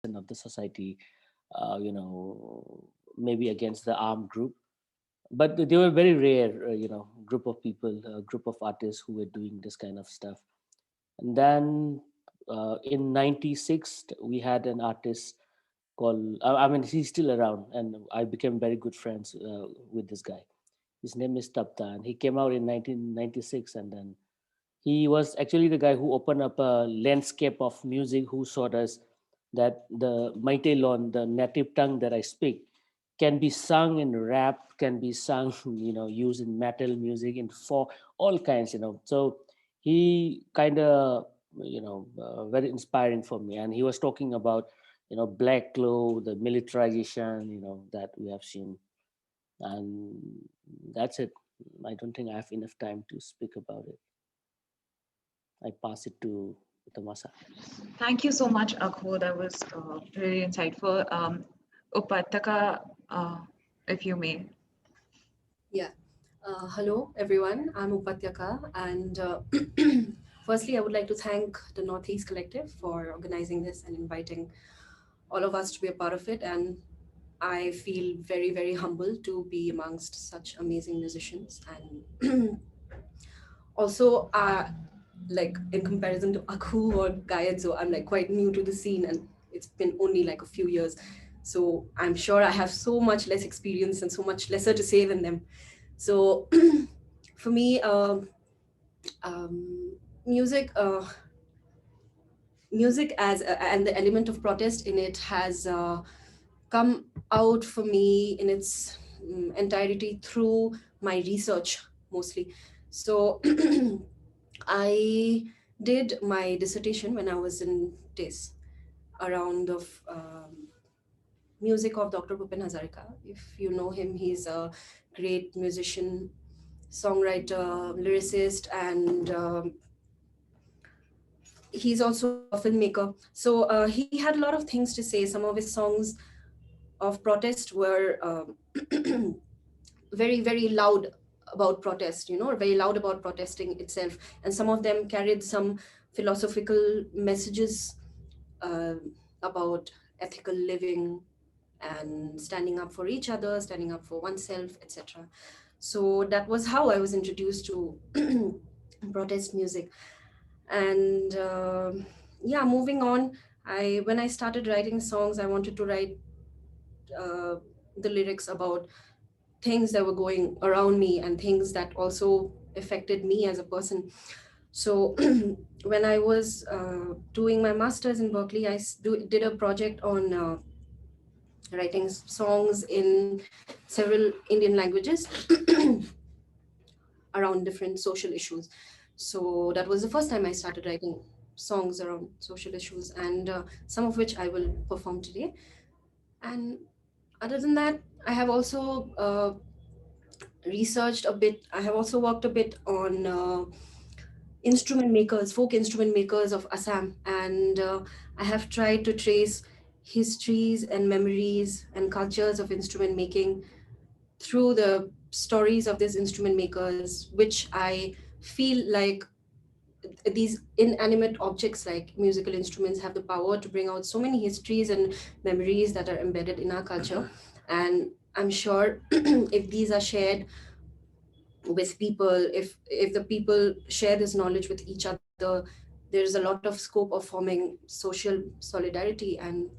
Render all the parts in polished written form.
of the society, maybe against the armed group. But they were very rare, group of people, a group of artists who were doing this kind of stuff. And then in '96, we had an artist called, I mean, he's still around, and I became very good friends with this guy. His name is Tapta, and he came out in 1996, and then he was actually the guy who opened up a landscape of music, who showed us that the Maitelon, the native tongue that I speak, can be sung in rap, can be sung, used in metal music, in for all kinds. So he kind of, very inspiring for me. And he was talking about, black law, the militarization, that we have seen. And that's it. I don't think I have enough time to speak about it. I pass it to Tamasa. Thank you so much, Akhu. That was really insightful. Upataka, if you may. Yeah. Hello, everyone. I'm Upatyaka. And firstly, I would like to thank the Northeast Collective for organizing this and inviting all of us to be a part of it. And I feel very, very humbled to be amongst such amazing musicians. And also, like in comparison to Akhu or Gayadzo, I'm like quite new to the scene and it's been only like a few years. So I'm sure I have so much less experience and so much lesser to say than them. So for me, music, music and the element of protest in it has come out for me in its entirety through my research mostly. So I did my dissertation when I was in TIS around of music of Dr. Bhupen Hazarika. If you know him, he's a great musician, songwriter, lyricist, and he's also a filmmaker. So he had a lot of things to say. Some of his songs of protest were very, very loud about protest, very loud about protesting itself. And some of them carried some philosophical messages uh, about ethical living and standing up for each other, standing up for oneself, etc. So that was how I was introduced to protest music. And yeah, moving on, when I started writing songs, I wanted to write uh, the lyrics about things that were going around me and things that also affected me as a person. So when I was doing my master's in Berkeley, I did a project on writing songs in several Indian languages around different social issues. So that was the first time I started writing songs around social issues, and some of which I will perform today. And other than that, I have also researched a bit. I have also worked a bit on instrument makers, folk instrument makers of Assam, and I have tried to trace histories and memories and cultures of instrument making through the stories of these instrument makers, which I feel like these inanimate objects like musical instruments have the power to bring out so many histories and memories that are embedded in our culture. And I'm sure if these are shared with people, if the people share this knowledge with each other, there's a lot of scope of forming social solidarity and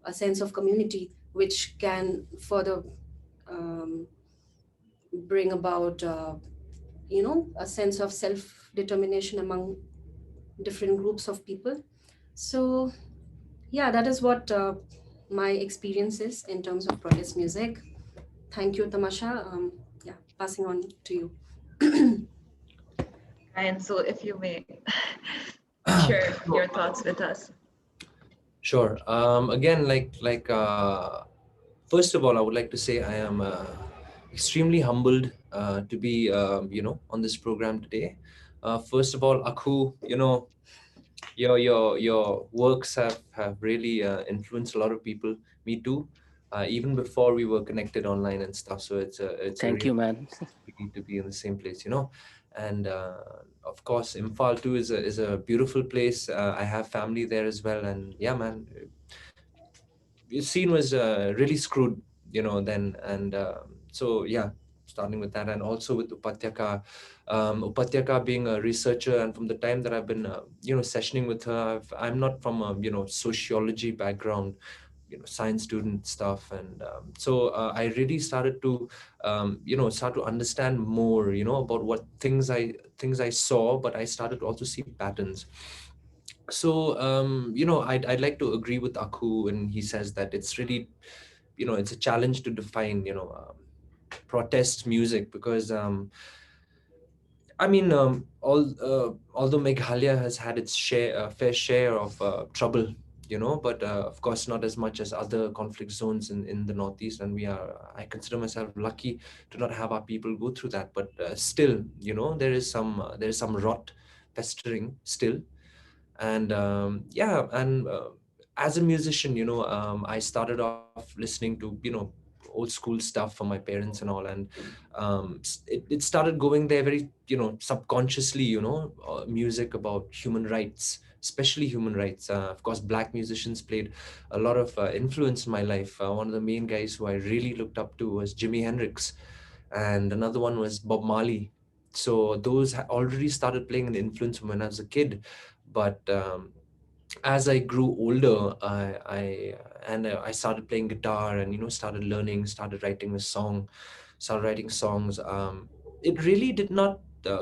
a sense of community, which can further um, bring about a sense of self-determination among different groups of people. So yeah, that is what my experience is in terms of protest music. Thank you, Tamasha. Yeah, passing on to you. And so, if you may share your thoughts with us. Sure. Again, first of all, I would like to say I am extremely humbled to be, on this program today. First of all, Akhu, your works have really influenced a lot of people. Me too. Even before we were connected online and stuff. So it's a Thank real you, man. we need to be in the same place, And of course, Imphal too is a beautiful place. I have family there as well, and yeah, man, the scene was really screwed, then. And so yeah, starting with that, and also with Upatyaka. Upatyaka being a researcher, and from the time that I've been sessioning with her, I'm not from a sociology background, science student stuff. And so I really started to start to understand more about what things I saw, but I started to also see patterns. So I'd like to agree with Akhu when he says that it's really, it's a challenge to define protest music, because although Meghalaya has had its fair share of trouble, but of course not as much as other conflict zones in the Northeast. And I consider myself lucky to not have our people go through that. But still, there is some rot festering still. And and as a musician, I started off listening to old school stuff from my parents and all. And it started going there very subconsciously, music about human rights, especially human rights. Of course, black musicians played a lot of influence in my life. One of the main guys who I really looked up to was Jimi Hendrix, and another one was Bob Marley. So those already started playing an influence when I was a kid. But as I grew older, I started playing guitar, and started learning, started writing songs. It really did not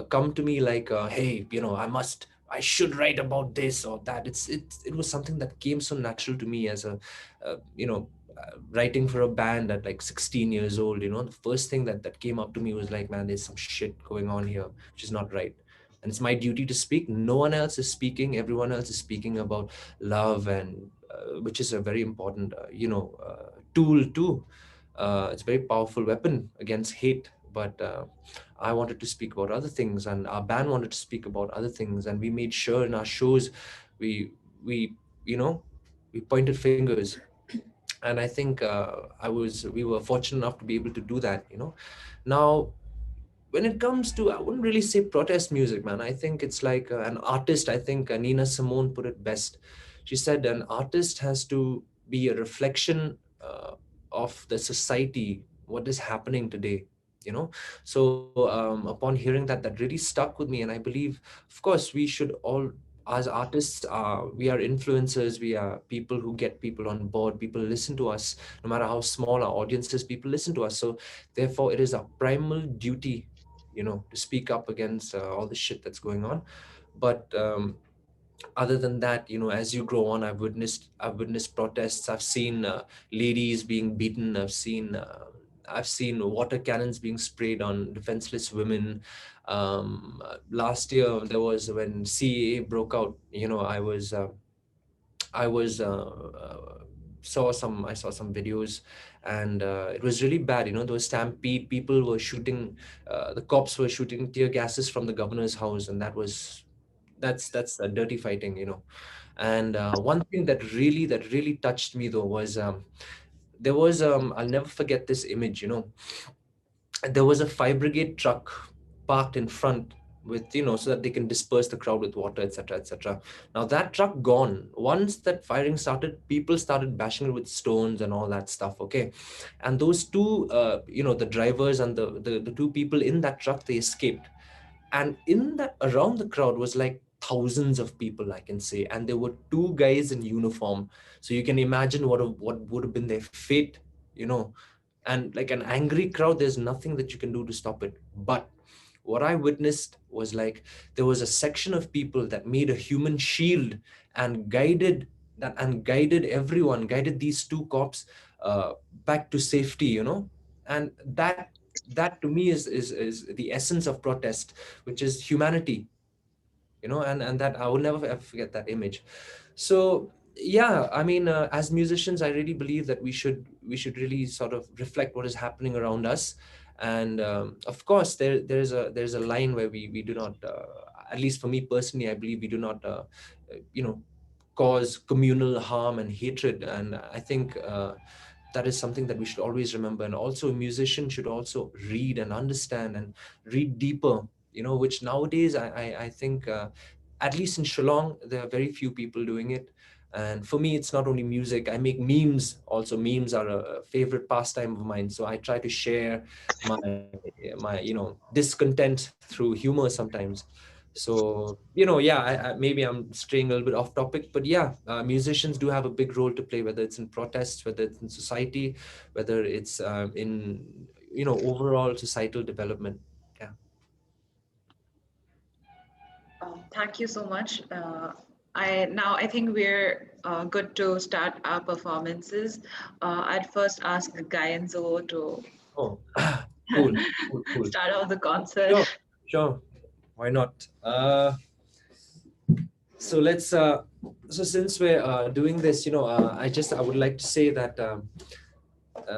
come to me like, hey, I should write about this or that. It was something that came so natural to me as a, writing for a band at like 16 years old. The first thing that came up to me was like, man, there's some shit going on here, which is not right, and it's my duty to speak. No one else is speaking. Everyone else is speaking about love, and which is a very important tool too. It's a very powerful weapon against hate. But I wanted to speak about other things, and our band wanted to speak about other things, and we made sure in our shows we we you know we pointed fingers. And I think we were fortunate enough to be able to do that. Now, when it comes to, I wouldn't really say protest music, man. I think it's like an artist. I think Nina Simone put it best. She said an artist has to be a reflection of the society, what is happening today. So upon hearing that, that really stuck with me. And I believe, of course, we should all, as artists, we are influencers. We are people who get people on board. People listen to us, no matter how small our audience is. People listen to us. So therefore, it is our primal duty, to speak up against all the shit that's going on. But other than that, as you grow on, I've witnessed protests. I've seen ladies being beaten. I've seen water cannons being sprayed on defenseless women. Last year, there was when CAA broke out. I saw some videos, and it was really bad. There was stampede. People were shooting. The cops were shooting tear gases from the governor's house, and that's a dirty fighting. And one thing that really touched me though was, there was I'll never forget this image. There was a fire brigade truck parked in front with, so that they can disperse the crowd with water, etc., etc. Now that truck gone. Once that firing started, people started bashing it with stones and all that stuff. Okay, and those two, the drivers and the two people in that truck, they escaped. And in that, around the crowd was like thousands of people, I can say, and there were two guys in uniform. So you can imagine what would have been their fate, you know and like an angry crowd, there's nothing that you can do to stop it. But what I witnessed was like, there was a section of people that made a human shield and guided everyone, guided these two cops uh, back to safety. And that to me is the essence of protest, which is humanity. And that I will never ever forget that image. So yeah, I mean, as musicians, I really believe that we should really sort of reflect what is happening around us. And of course, there's a line where we do not, at least for me personally, I believe we do not you know cause communal harm and hatred. And I think that is something that we should always remember. And also, a musician should also read and understand and read deeper, which nowadays I think, at least in Shillong, there are very few people doing it. And for me, it's not only music. I make memes also. Memes are a favorite pastime of mine. So I try to share my discontent through humor sometimes. So yeah, maybe I'm straying a little bit off topic, but yeah, musicians do have a big role to play, whether it's in protests, whether it's in society, whether it's in overall societal development. Yeah. Thank you so much. I think we're good to start our performances. I'd first ask Guy and Zo to Oh, cool, cool. start off the concert. Sure, sure. Why not? So let's. So since we're doing this, I would like to say that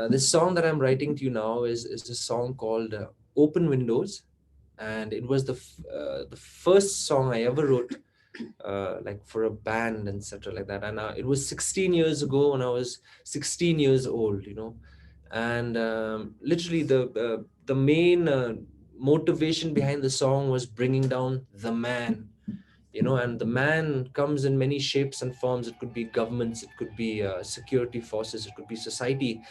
this song that I'm writing to you now is a song called "Open Windows," and it was the first song I ever wrote, like for a band and etc. like that. And it was 16 years ago when I was 16 years old, and literally the main motivation behind the song was bringing down the man. And the man comes in many shapes and forms. It could be governments, it could be security forces, it could be society,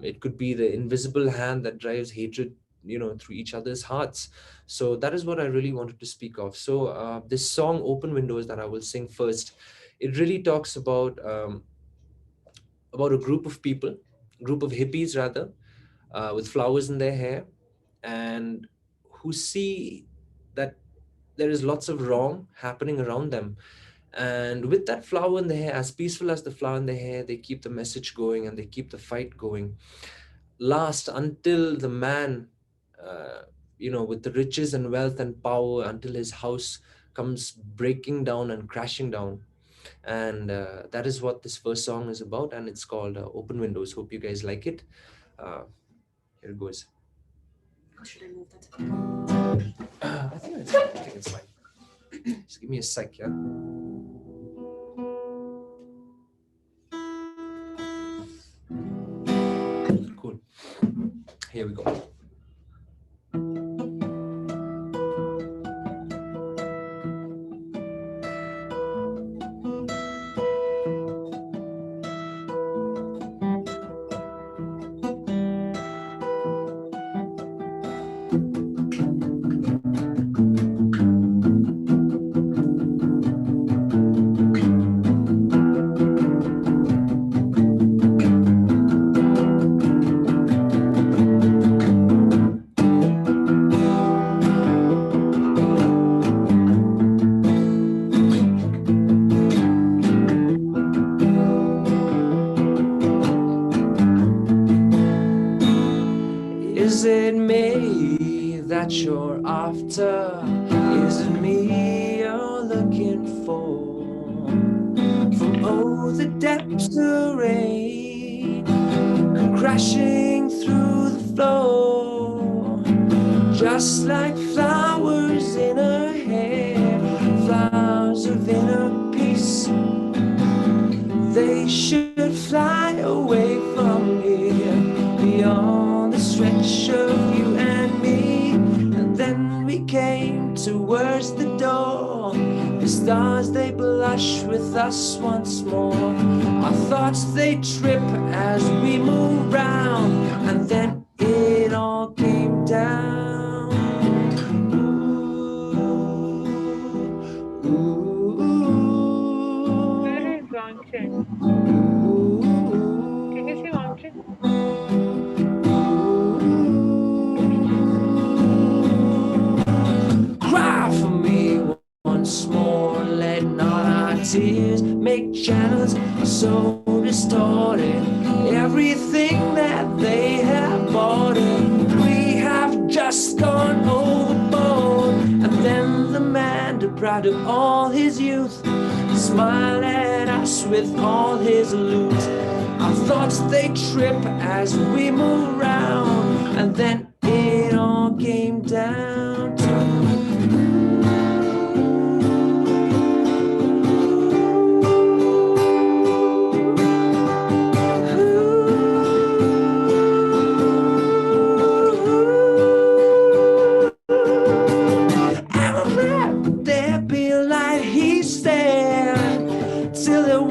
it could be the invisible hand that drives hatred through each other's hearts. So that is what I really wanted to speak of. So this song "Open Windows" that I will sing first, it really talks about a group of people, group of hippies rather, with flowers in their hair, and who see that there is lots of wrong happening around them. And with that flower in the hair, as peaceful as the flower in the hair, they keep the message going and they keep the fight going. Last, until the man, with the riches and wealth and power, until his house comes breaking down and crashing down. And that is what this first song is about. And it's called "Open Windows." Hope you guys like it. Uh, Here it goes. How should I move that? I think it's fine. Just give me a sec, yeah. Cool. Here we go. Is it me that you're after? Is it me you're looking for? From the depths of rain, crashing through the floor, just like flowers in her hair, flowers of inner peace. They should fly away from here, beyond the stretch of you and me. And then we came towards the door. The stars, they blush with us once more. Our thoughts, they trip as we move round. And then it all came down. Ooh, ooh, Where is Wanted? Can you see Wanted? Cry for me once more, let not our tears make channels so distorted. Everything that they have bought, we have just gone overboard. And then the man, deprived of all his youth, smiled at us with all his loot. Our thoughts, they trip as we move round. And then it all came down to there be a light, he stared till it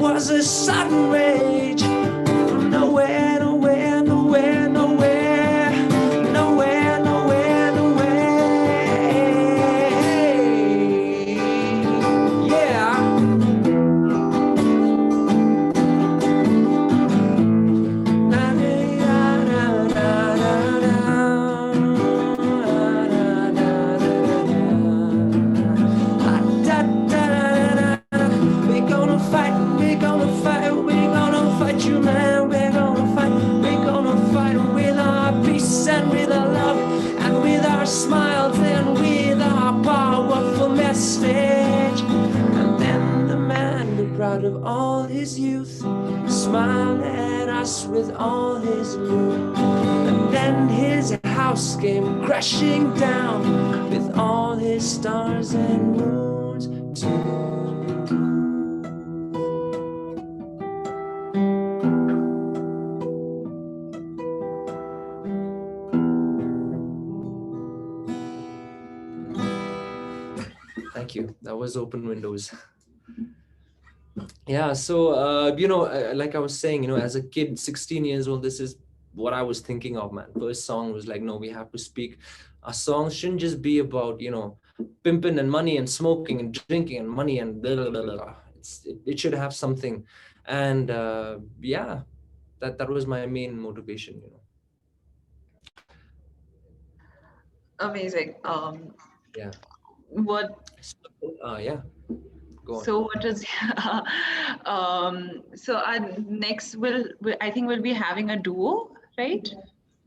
of all his youth, smiled at us with all his loot. And then his house came crashing down with all his stars and moons too. Thank you. That was Open Windows. Yeah, so like I was saying, as a kid, 16 years old, this is what I was thinking of, man. First song was like, no, we have to speak. Our songs shouldn't just be about, pimping and money and smoking and drinking and money and blah, blah, blah, blah. It should have something. And yeah, that was my main motivation, Amazing. Yeah. What? Yeah. Go on. So what is? So our next I think we'll be having a duo, right?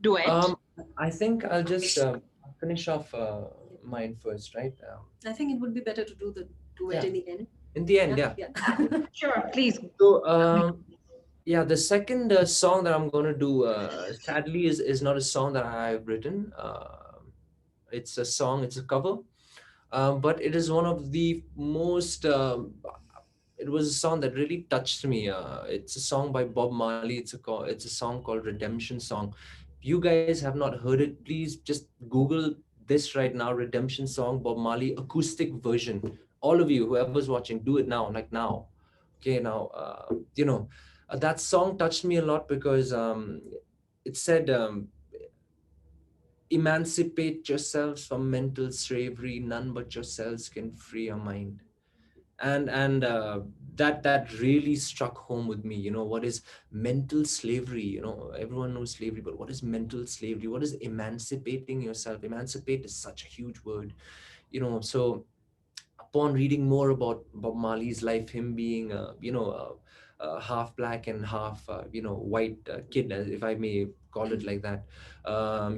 Duet. I think I'll just finish off mine first, right? I think it would be better to do the duet in the end. In the end, yeah. Sure, please. So, yeah, the second song that I'm going to do, sadly, is not a song that I've written. It's a cover, but it is one of the most, it was a song that really touched me. It's a song by Bob Marley. It's a song called Redemption Song. If you guys have not heard it, please just Google this right now, Redemption Song, Bob Marley acoustic version. All of you, whoever's watching, do it now, like now. Okay, now, that song touched me a lot because it said, emancipate yourselves from mental slavery, none but yourselves can free your mind. And that really struck home with me. What is mental slavery? Everyone knows slavery, but what is mental slavery? What is emancipating yourself? Emancipate is such a huge word. So upon reading more about Bob Marley's life, him being half black and half white kid, if I may call it like that,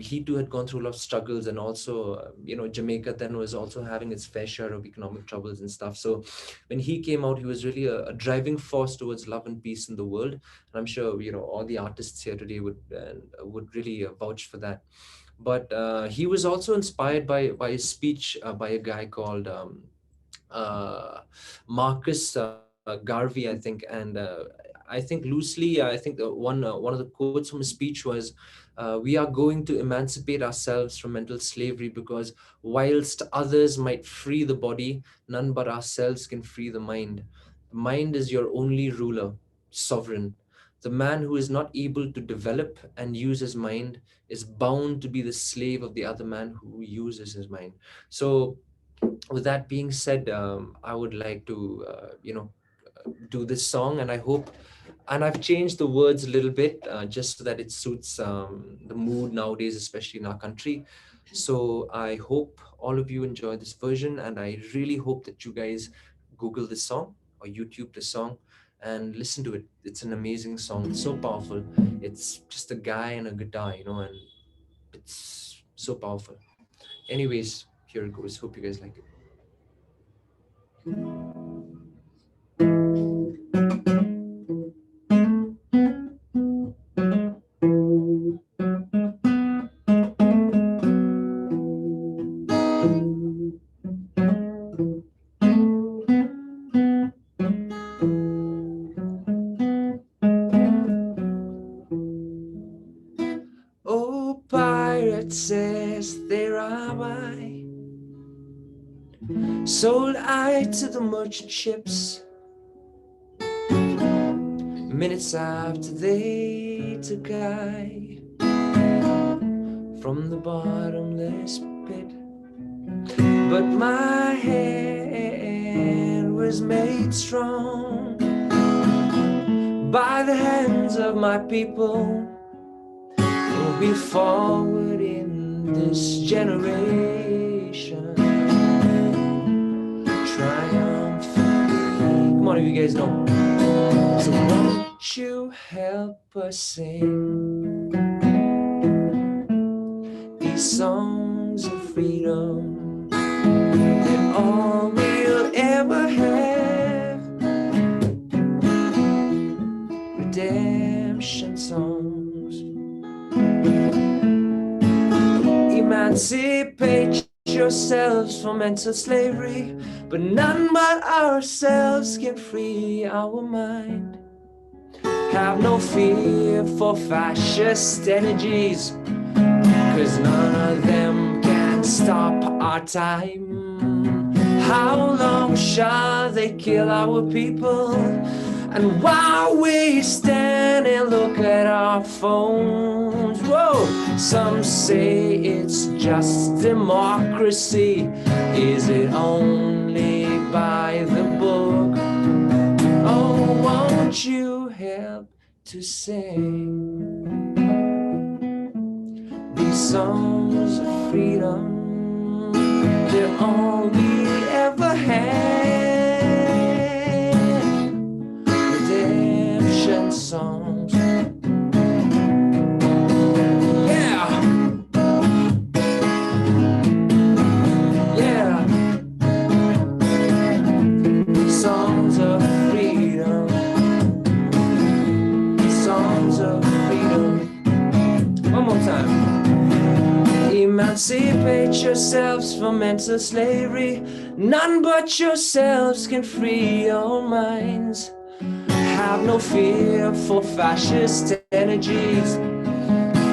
he too had gone through a lot of struggles, and also Jamaica then was also having its fair share of economic troubles and stuff. So when he came out, he was really a driving force towards love and peace in the world, and I'm sure all the artists here today would really vouch for that. But he was also inspired by a speech by a guy called Marcus Garvey, I think. And I think loosely, I think one of the quotes from his speech was, we are going to emancipate ourselves from mental slavery, because whilst others might free the body, none but ourselves can free the mind. The mind is your only ruler, sovereign. The man who is not able to develop and use his mind is bound to be the slave of the other man who uses his mind. So with that being said, I would like to do this song, and I hope, and I've changed the words a little bit just so that it suits the mood nowadays, especially in our country. So I hope all of you enjoy this version, and I really hope that you guys Google this song or YouTube this song and listen to it. It's an amazing song. It's so powerful. It's just a guy and a guitar, and it's so powerful. Anyways, here it goes. Hope you guys like it. Oh, pirate says there am I, sold I to the merchant ships. Minutes after they took I from the bottomless pit, but my hand was made strong by the hands of my people. Moving forward in this generation, triumphantly. Come on, if you guys know. So won't you help us sing these songs of freedom? They're all we'll ever have. redemption songs. Emancipate yourselves from mental slavery, but none but ourselves can free our mind. Have no fear for fascist energies, 'cause none of them can stop our time. How long shall they kill our people? And while we stand and look at our phones, whoa, some say it's just democracy. Is it only by the book? Oh, won't you help to sing these songs of freedom? They're all we ever had. Redemption songs. Yeah. Yeah. Songs of freedom. Songs of freedom. One more time. Emancipate yourselves from mental slavery. None but yourselves can free your minds. Have no fear for fascist energies,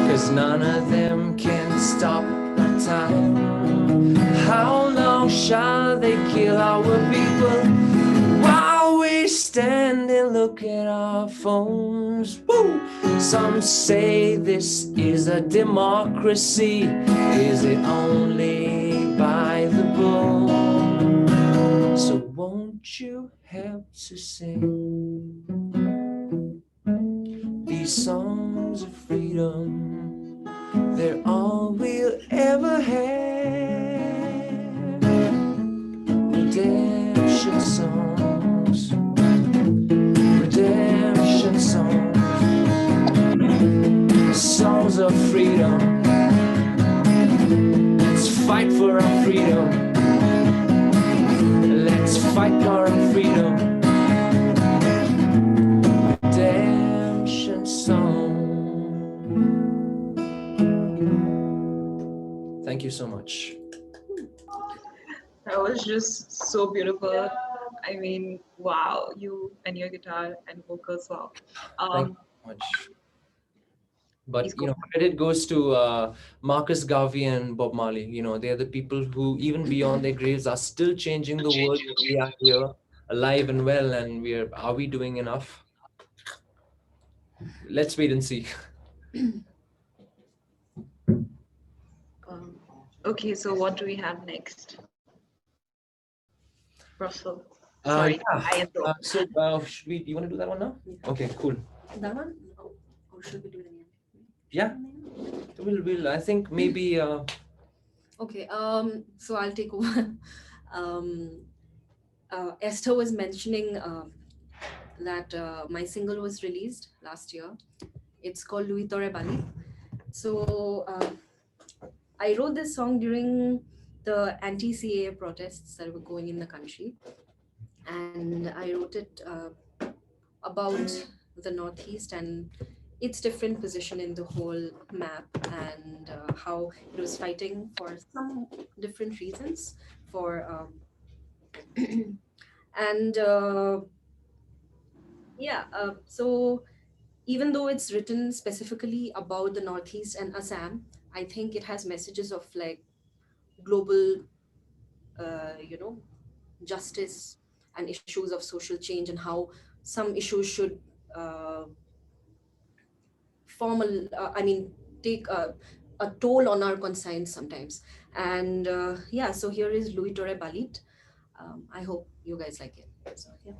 'cause none of them can stop the time. How long shall they kill our people while we stand and look at our phones? Woo! Some say this is a democracy. Is it only by the book? So won't you help to sing these songs of freedom? They're all we'll ever have. Redemption songs. Redemption songs. Songs of freedom. Let's fight for our freedom. Let's fight for our freedom. Redemption song. Thank you so much. That was just so beautiful. I mean, wow, you and your guitar and vocals, wow. Thank you so much. But Please you go. know, credit goes to Marcus Garvey and Bob Marley. You know, they are the people who, even beyond their graves, are still changing the world. We are here, alive and well, and are we doing enough? Let's wait and see. Okay, so what do we have next? Russell. Sorry, Yeah. I am the So should we? You want to do that one now? Okay, cool. That one? Or should we do it again? Yeah. We'll. I think maybe. Okay. So I'll take over. Esther was mentioning that my single was released last year. It's called Louis Tore Bali. So I wrote this song during the anti-CAA protests that were going in the country, and I wrote it about the Northeast and its different position in the whole map, and how it was fighting for some different reasons for and so even though it's written specifically about the Northeast and Assam, I think it has messages of like global justice and issues of social change, and how some issues should take a toll on our conscience sometimes. And so here is Louis Tore Balit. I hope you guys like it. So yeah.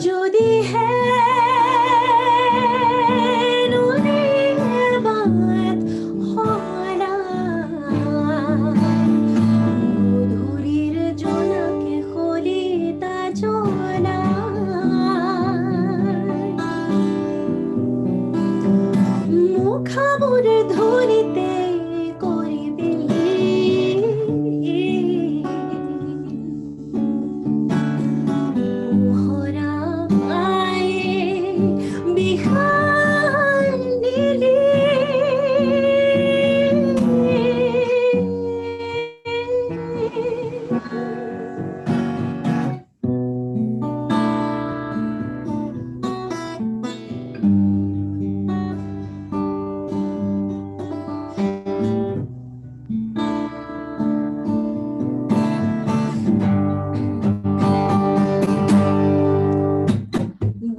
যদি হ্যাঁ নদীর বাঁধ হয় না, মধুরীর জোনাকে খলিতা জোনা, মুখাবুর ধরিতে করিবিলি, মোহরা আয়ে বিহার নীলি,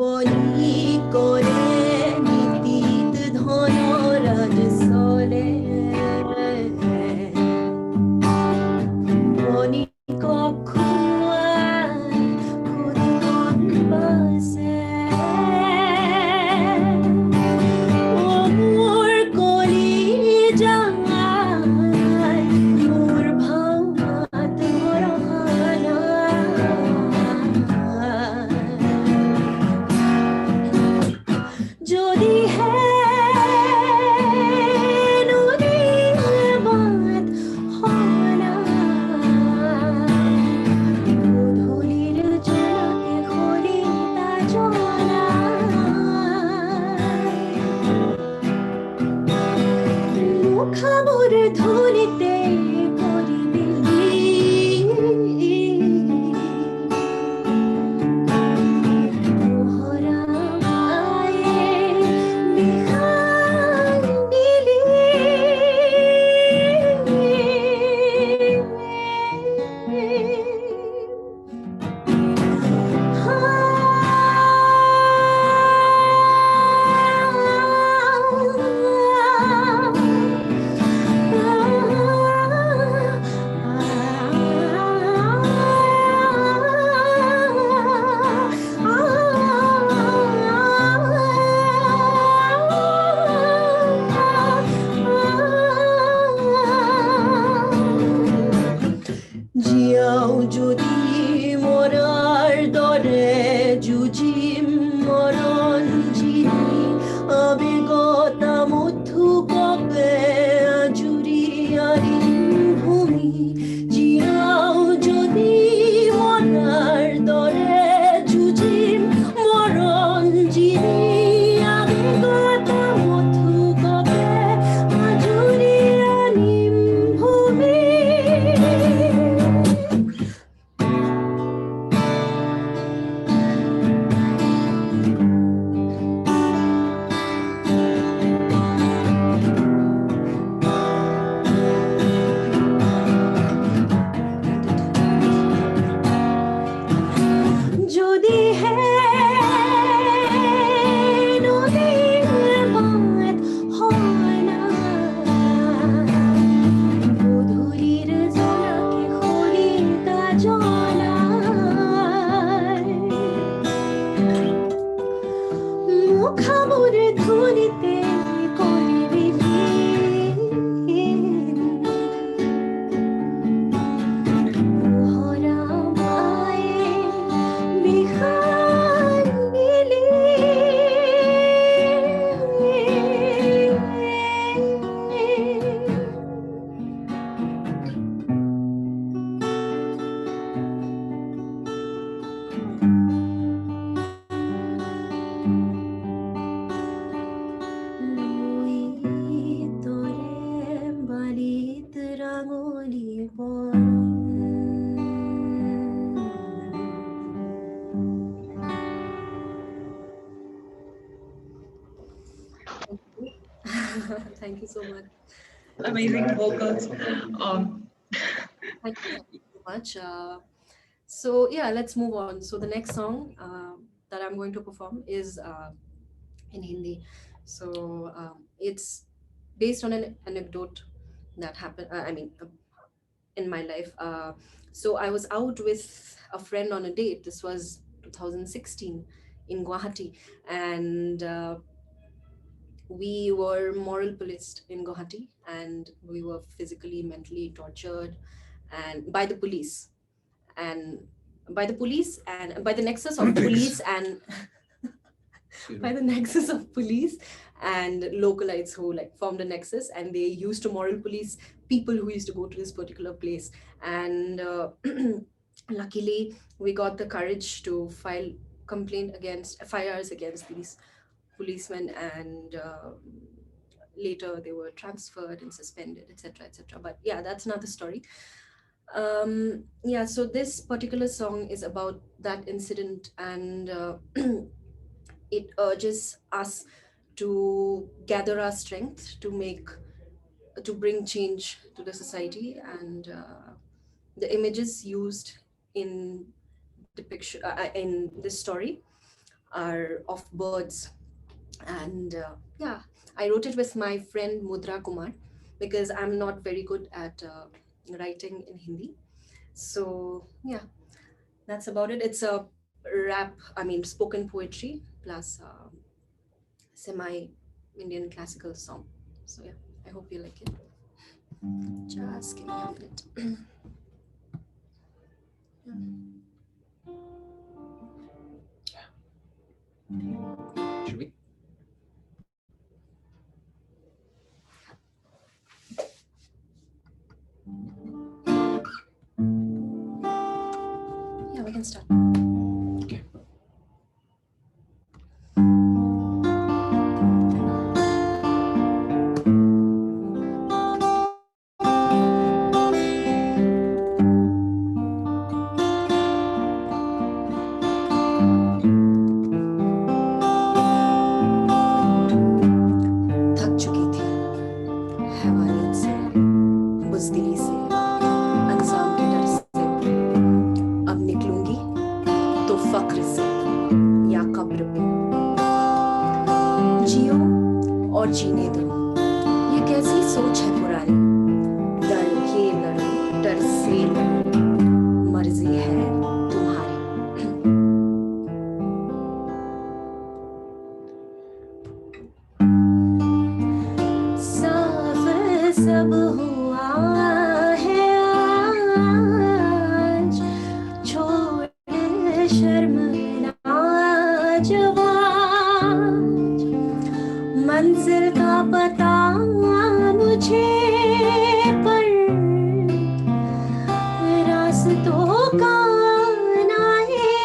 বলি করে নীতিত ধনরাজ চলে, বনি কখুয়ার খুদন বাসে, ও মোর কলি যায় মোর ভাঙাত রহানা, যদি হ্যাঁ নদীর বাঁধ হয় না, মধুরীর জোনাকে খলিতা জোনা, মুখাবুর ধরিতে করিবিলি, মোহরা আয়ে বিহার নীলি, জিয়াও যদি মোরার দরে জুজিম মরণ জিনি, অবিগতা মধু কপে জুরিয়ারি ভূমি, জিয়াও যদি মোরার দরে জুজিম মরণ জিনি, অবিগতা মধু কপে জুরিয়ারি ভূমি, যদি হ্যাঁ নদীর বাঁধ হয় না, মধুরীর জোনাকে খলিতা জোনা, মুখাবুর ধরিতে করিবিলি, মোহরা আয়ে বিহার নীলি, লুই তোরে বালিত রাঙলি পর, thank you so much. Amazing vocals. Thank you so much. So yeah, let's move on. So the next song that I'm going to perform is in Hindi. So it's based on an anecdote that happened. In my life. So I was out with a friend on a date. This was 2016 in Guwahati, and we were moral policed in Guwahati, and we were physically, mentally tortured, and by the police, and by the nexus of police and by the nexus of police and localites who like formed a nexus, and they used to moral police people who used to go to this particular place. And luckily we got the courage to file FIRs against these policemen, and later they were transferred and suspended, etc., etc. But yeah, that's another story. Yeah, so this particular song is about that incident, and it urges us to gather our strength to bring change to the society. And the images used in depiction in this story are of birds. And yeah, I wrote it with my friend Mudra Kumar, because I'm not very good at writing in Hindi. So yeah, that's about it. It's a spoken poetry plus semi-Indian classical song. So yeah, I hope you like it. Just give me a minute. Should we? Yeah, we can start. Okay. थक चुकी थी हैवानियत से, बुज़दिली से, अंजाम के डर से। अब निकलूंगी तो फक्र से या कब्र पे। जियो और जीने दो, ये कैसी सोच है पुरानी। डर के लड़ो, डर से लड़ो, मर्जी है तुम्हारी। साफ सब हुआ है आज, छोड़ शर्म लाजवाब। मंजिल का पता मुझे, पर रास्तों का ना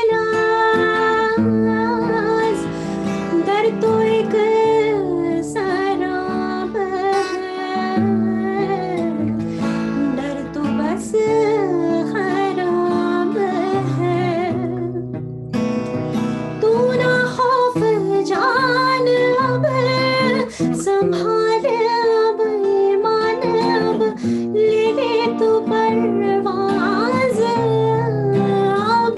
इलाज। दर तो एक शराब है, डर तो बस खराब है। तू ना खौफ जान अब, संभाल अब ईमान अब, ले ले तू परवाज़ अब।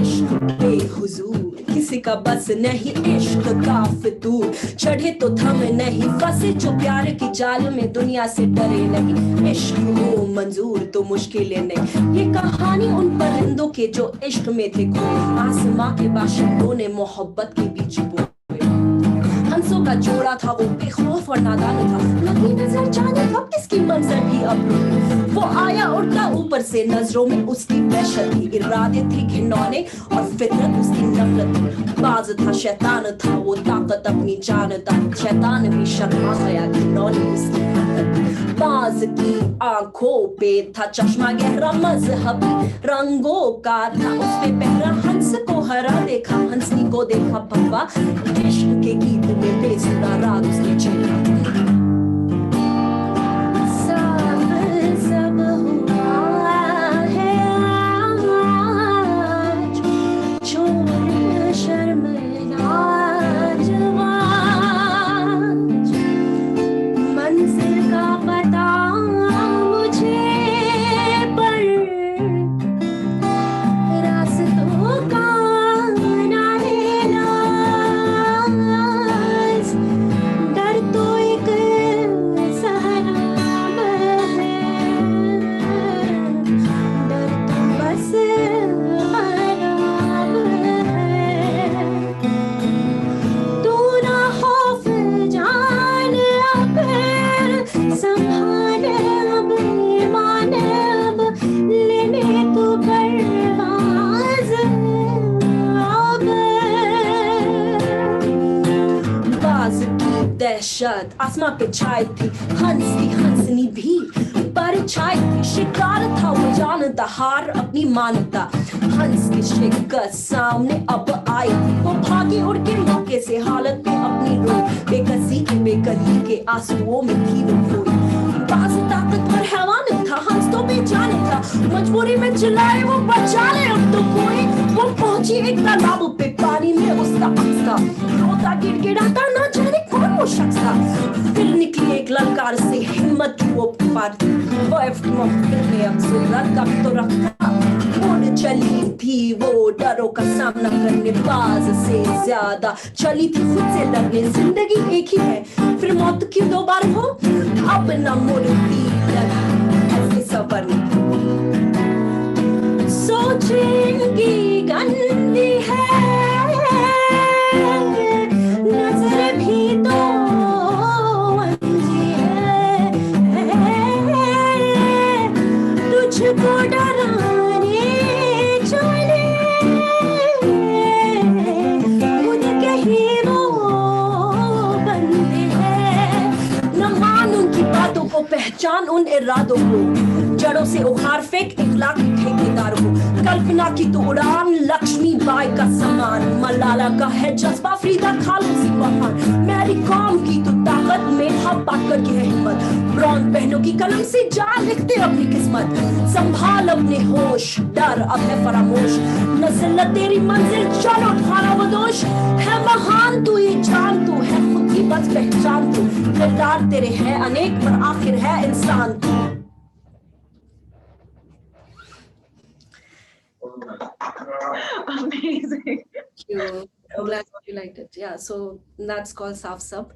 इश्क बेहुजूर किसी का बस नहीं, इश्क का फितूर। चढ़े तो थम नहीं, फंसे जो प्यार की जाल में, दुनिया से डरे नहीं। इश्क हो मंजूर तो मुश्किलें नहीं, ये कहानी उन परिंदों के जो इश्क में थे खोए। आसमां के बाशिंदों ने मोहब्बत के बीच बोए। हंसों का जोड़ा था वो, बेखौफ और नादान था। लगी नजर जाने कब इसकी मंजर भी अब रुकी। वो आया उड़ता ऊपर से, नजरों में उसकी वहशत थी। इरादे थे घिनौने और फितरत उसकी नफरत थी। बाज था, शैतान था वो, ताकत अपनी जानता। शैतान भी शर्मा गया, घिनौनी उसकी हरकत थी। बाज की आंखों पे था चश्मा गहरा मजहबी रंगों का था उस पे पहरा। हंस को हरा देखा, हंसनी को देखा भगवा। इश्क के गीत में बेसुरा राग उसने छेड़ा। सब सब हुआ है आज, छोड़ शर्म लाजवाब। मंजिल का पता मुझे, पर रास्तों का ना इलाज। डर तो एक वहशत आसमां पे छाई थी हंस की हंसनी भी पर छाई थी शिकार था वो जानता हार अपनी मानता हंस की शिकस्त सामने अब आई थी वो भागी उड़ के मौके से हालत पे अपनी रोई बेकसी के आंसुओं में थी वो खोई बाज ताकतवर हैवान था हंस तो बेजाने था मजबूरी में चिल्लाए वो बचा ले अब तो कोई वो पहुंची एक तालाब पे पानी में उसका अक्स था रोता गिड़गिड़ाता ना जाने कौन वो शख्स था फिर निकली एक ललकार से हिम्मत की वो पार वो में अब सूरत का तो रखा उड़ चली थी वो डरों का सामना करने बाज से ज्यादा चली थी खुद से लड़ने जिंदगी एक ही है फिर मौत की दो बार हो अब न मुड़ती ऐसे सफर सोचेंगी गंदी है नजर भी तो अंधी है तुझको डराने चले खुद कहीं वो बंदे हैं न मान उनकी बातों को पहचान उन इरादों को जड़ों से उखाड़ फेंक इखलाक ठेकेदार को कल्पना की तो उड़ान लक्ष्मी बाई का समान मलाला का है जज्बा फ्रीदा खालू सी बहान मेरी कौम की तो ताकत में हम पाकर की है हिम्मत ब्रॉन्ज बहनों की कलम से जा लिखते अपनी किस्मत संभाल अपने होश डर अब है फरामोश नज़िल्लत तेरी मंजिल चलो उठाना वो दोष है महान तू ये जान तू है खुद की बस पहचान तू किरदार तेरे है अनेक पर आखिर है इंसान तू Amazing. Thank you. I'm glad you liked it. Yeah, so that's called Saf Sab.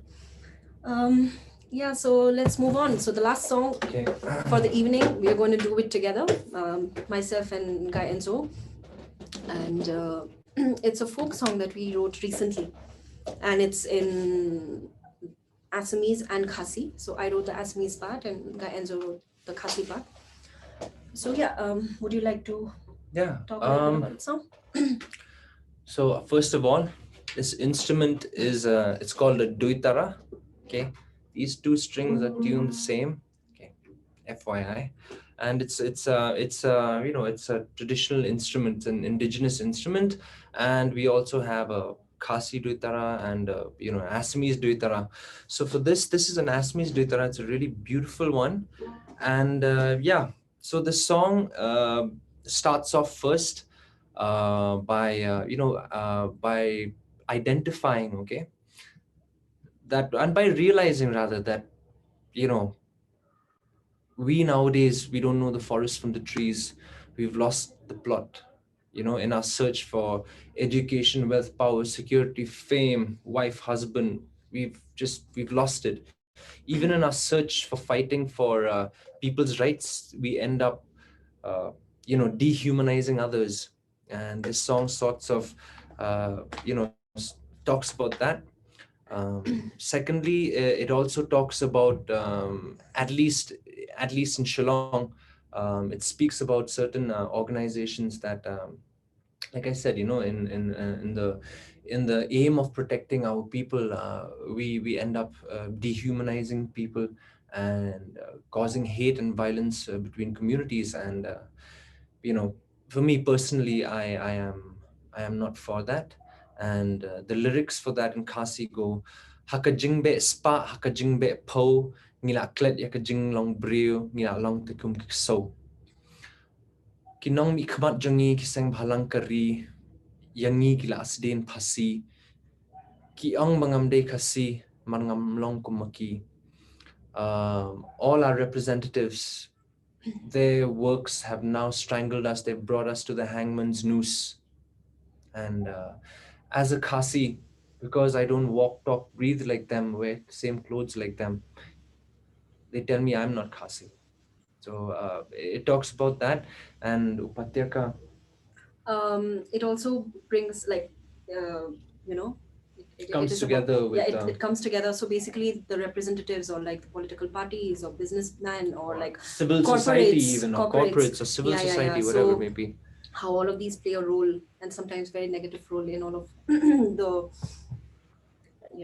Yeah, so let's move on. So the last song for the evening, we are going to do it together, myself and Guy Enzo. And it's a folk song that we wrote recently. And it's in Assamese and Khasi. So I wrote the Assamese part and Guy Enzo wrote the Khasi part. So yeah, would you like to talk a little bit about the song? So first of all, this instrument is it's called a duitara. Okay, these two strings are tuned the same. Okay, FYI, and it's you know, it's a traditional instrument, an indigenous instrument, and we also have a Khasi duitara and you know, Assamese duitara. So for this is an Assamese duitara. It's a really beautiful one, and yeah. So the song starts off first by you know, by identifying, okay, that, and by realizing rather that, you know, we nowadays, we don't know the forest from the trees. We've lost the plot, you know, in our search for education, wealth, power, security, fame, wife, husband. We've lost it. Even in our search for fighting for people's rights, we end up you know, dehumanizing others. And this song sorts of you know, talks about that. Secondly, it also talks about at least in Shillong, it speaks about certain organizations that like I said, you know, in the aim of protecting our people, we end up dehumanizing people and causing hate and violence between communities. And you know, for me personally, I am not for that. And the lyrics for that in Khasi go, haka jingbe spa haka jingbe po ngila klet yaka jing long brio ngila long tekum so kinong mi khmat jangi kisang bhalang kari yangi kila asden phasi ki ong mangamde khasi mangam long kumaki. All our representatives, their works have now strangled us. They've brought us to the hangman's noose. And as a Khasi, because I don't walk, talk, breathe like them, wear the same clothes like them, they tell me I'm not Khasi. So it talks about that. And Upatyaka, it also brings like you know, it comes is together about, with yeah, it comes together. So basically the representatives or like the political parties or businessmen or like civil society, even or corporates or civil society, whatever so it may be, how all of these play a role, and sometimes very negative role in all of the,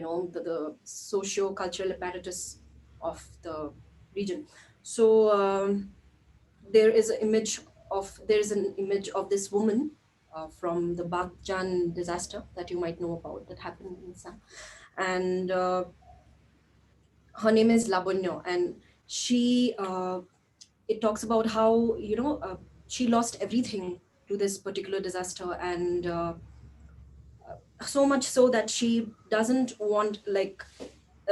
the socio-cultural apparatus of the region. So there is an image of this woman from the Baghjan disaster that you might know about, that happened in Assam, and her name is Labonyo, and she it talks about how she lost everything to this particular disaster, and so much so that she doesn't want, like,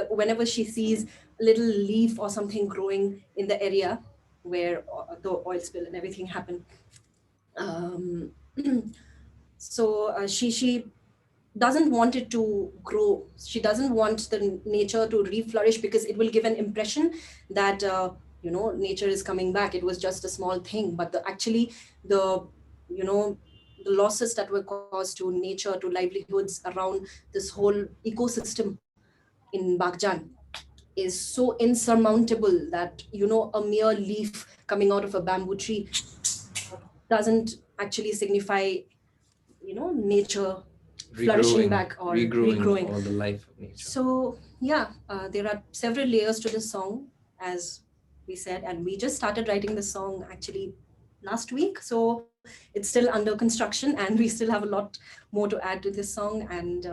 whenever she sees a little leaf or something growing in the area where the oil spill and everything happened, um, so she doesn't want it to grow. She doesn't want the nature to reflourish, because it will give an impression that nature is coming back. It was just a small thing, but actually the you know the losses that were caused to nature, to livelihoods around this whole ecosystem in Baghjan is so insurmountable that a mere leaf coming out of a bamboo tree doesn't actually signify nature flourishing Regrowing, back or regrowing regrowing. all the life of nature. So yeah, there are several layers to this song, as we said, and we just started writing the song actually last week. So it's still under construction, and we still have a lot more to add to this song. And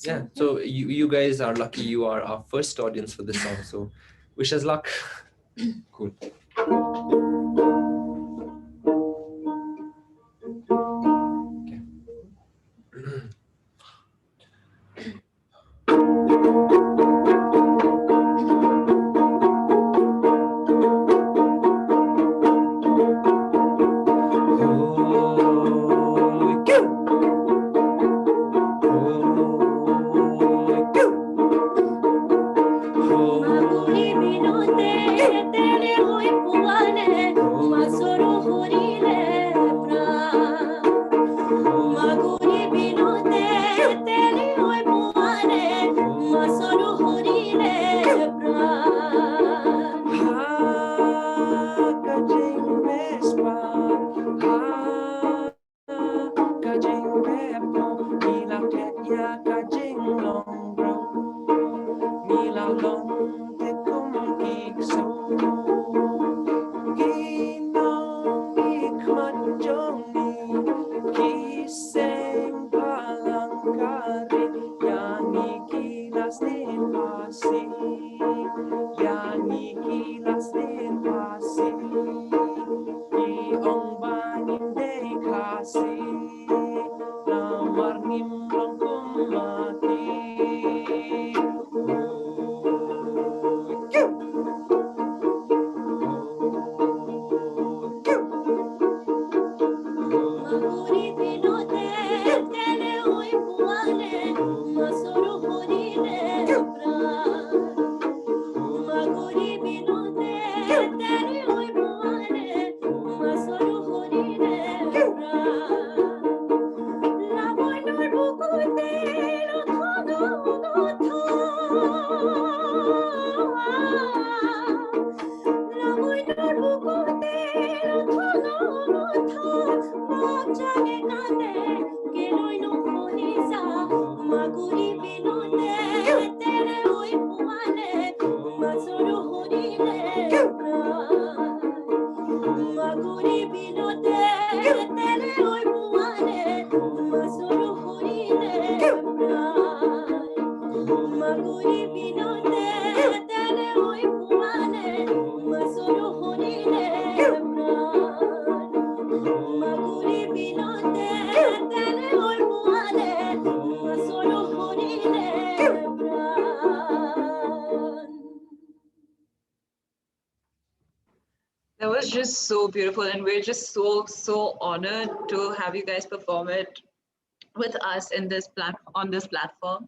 Yeah, so you guys are lucky. You are our first audience for this song. So wish us luck. Cool. Okay. That was just so beautiful, and we're just so honored to have you guys perform it with us in this on this platform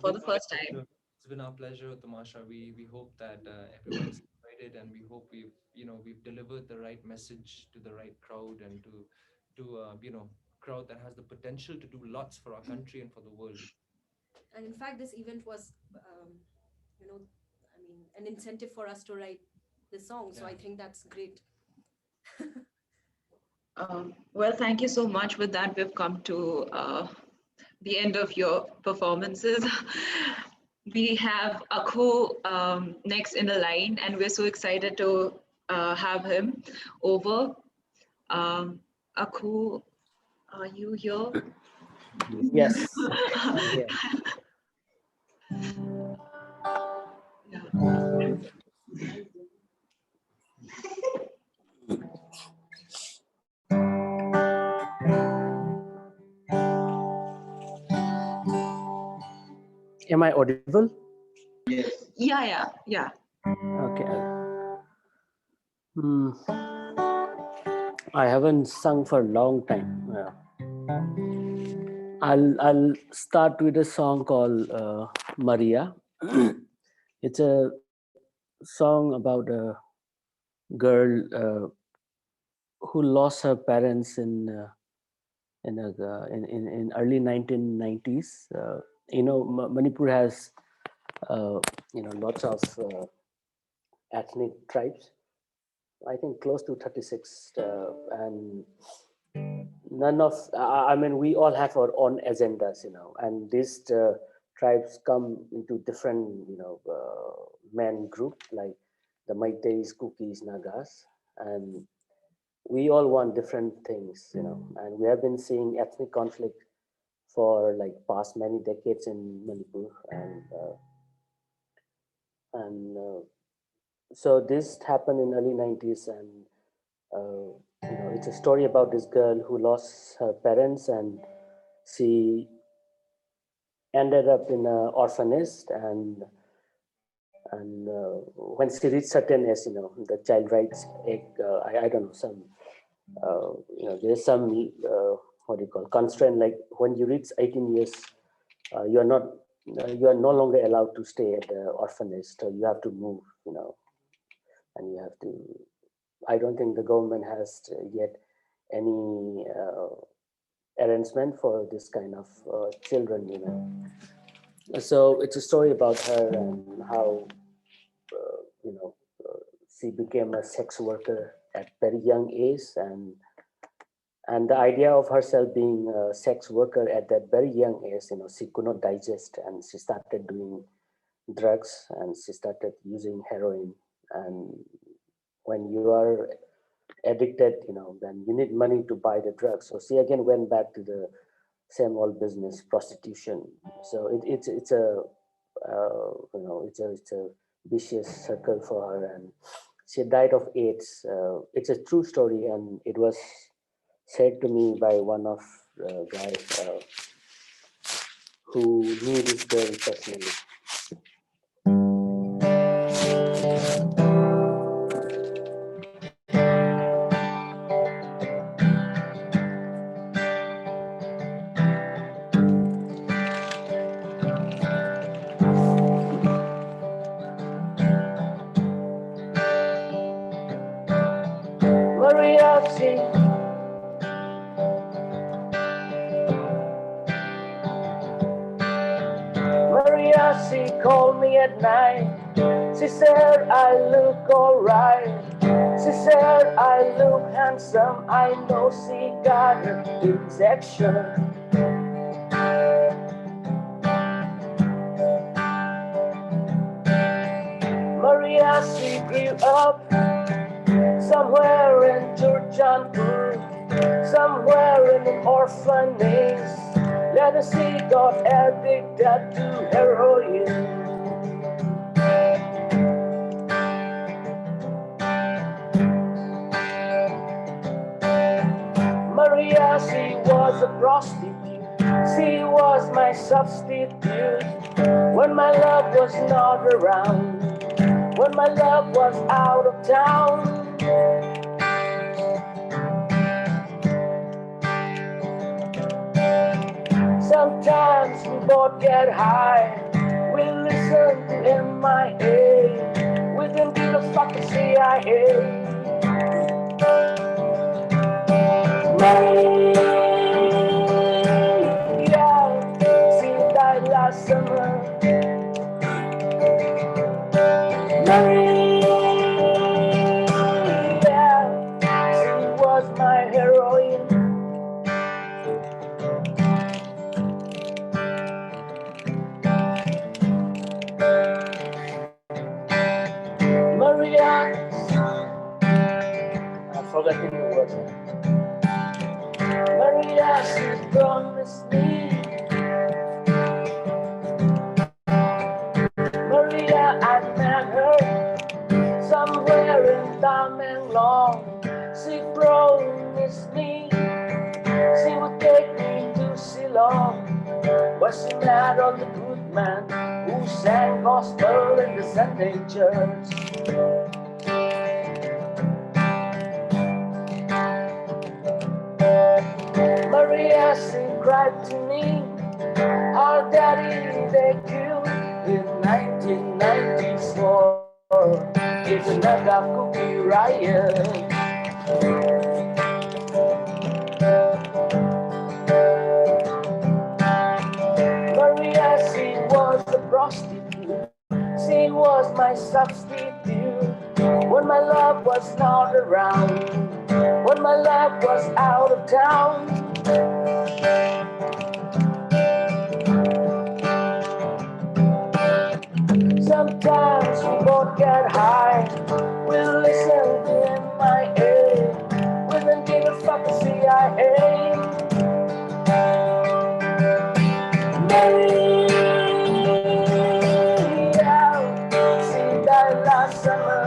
for the first time. It's been our pleasure, Tamasha. We hope that everyone's excited, and we hope we've delivered the right message to the right crowd, and to crowd that has the potential to do lots for our country and for the world. And in fact, this event was an incentive for us to write this song. So I think that's great. Well, thank you so much. With that, we've come to the end of your performances. We have Akhu next in the line, and we're so excited to have him over. Akhu, are you here? Yes. Yeah. Am I audible? Yeah. Okay. Hmm. I haven't sung for a long time. I'll start with a song called Maria. It's a song about a girl who lost her parents in early 1990s. Manipur has lots of ethnic tribes. I think close to 36, and none of we all have our own agendas, and these tribes come into different man group, like the Meiteis, Kukis, Nagas, and we all want different things, and we have been seeing ethnic conflict for like past many decades in Manipur, and so this happened in early 90s, and it's a story about this girl who lost her parents, and she ended up in an orphanage, and when she reached certain age, the child rights act, I don't know, some there's some what do you call constraint, like when you reach 18 years, you are no longer allowed to stay at the orphanage, so you have to move, and you have to. I don't think the government has yet any arrangement for this kind of children, So it's a story about her and how, she became a sex worker at very young age, and the idea of herself being a sex worker at that very young age, she could not digest, and she started doing drugs, and she started using heroin, and when you are addicted, then you need money to buy the drugs. So she again went back to the same old business, prostitution. So it's a it's a vicious circle for her, and she died of AIDS. It's a true story, and it was said to me by one of guys who knew this girl personally. Maria, she called me at night. She said I look alright. She said I look handsome. I know she got an injection. Maria, she grew up somewhere in Thadou-Kuki, somewhere in an orphanage. Later she got addicted to heroin. Maria, she was a prostitute. She was my substitute. When my love was not around, when my love was out of town. Sometimes we both get high. We listen to MIA. We didn't give a fuck to CIA. Maria, she died last summer. Maria, she was my heroine. Maria, she promised me. Maria, I met her somewhere in Tamenglong. She promised me she would take me to Ceylon, where she met all the good men who sang gospel in the Sunday church. Maria, she cried to me, our daddy they killed in 1994. It's another cookie riot. Maria, she was a prostitute. She was my substitute when my love was not around, when my love was out of town. Sometimes we both get high. We listen to MIA. We don't give a fuck the CIA. Maria, she died last summer.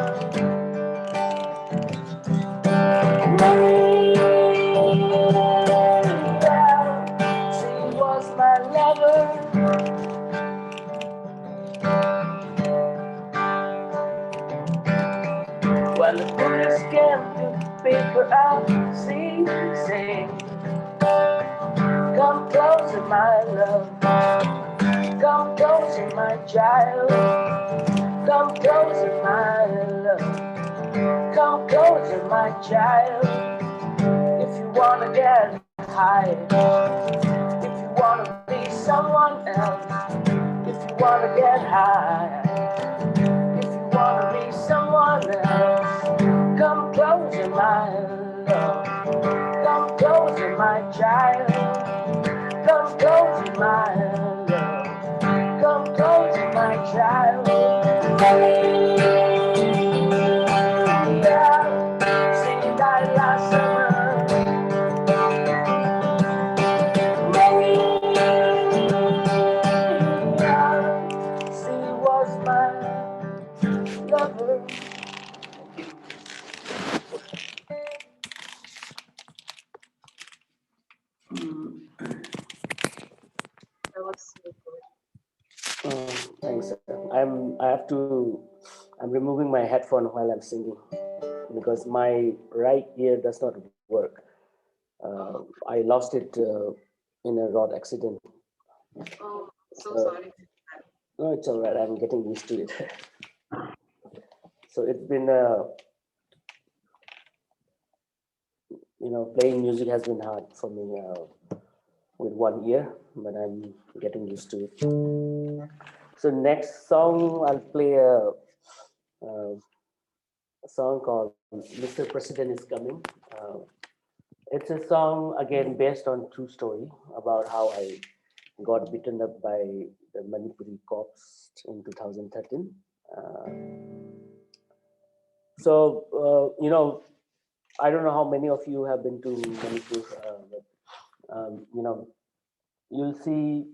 Maria, she was my lover. When the police came to pick her up, she sang, come closer, my love. Come closer, my child. Come closer, my love. Come closer, my child. If you wanna get high, if you wanna be someone else, if you wanna get high, if you wanna be someone else, come closer, my love. Come closer, my child. Come closer, my love. Come closer, my child. Yeah, she died last summer. Maria, she was my lover. That was so good. Thanks. I'm removing my headphone while I'm singing because my right ear does not work. I lost it in a road accident. Oh, so Uh, sorry. no, it's all right. I'm getting used to it. So it's been, playing music has been hard for me with one ear, but I'm getting used to it. So next song, I'll play a song called "Mr. President is Coming." It's a song again based on true story about how I got beaten up by the Manipuri cops in 2013. Uh, I don't know how many of you have been to Manipur, but you'll see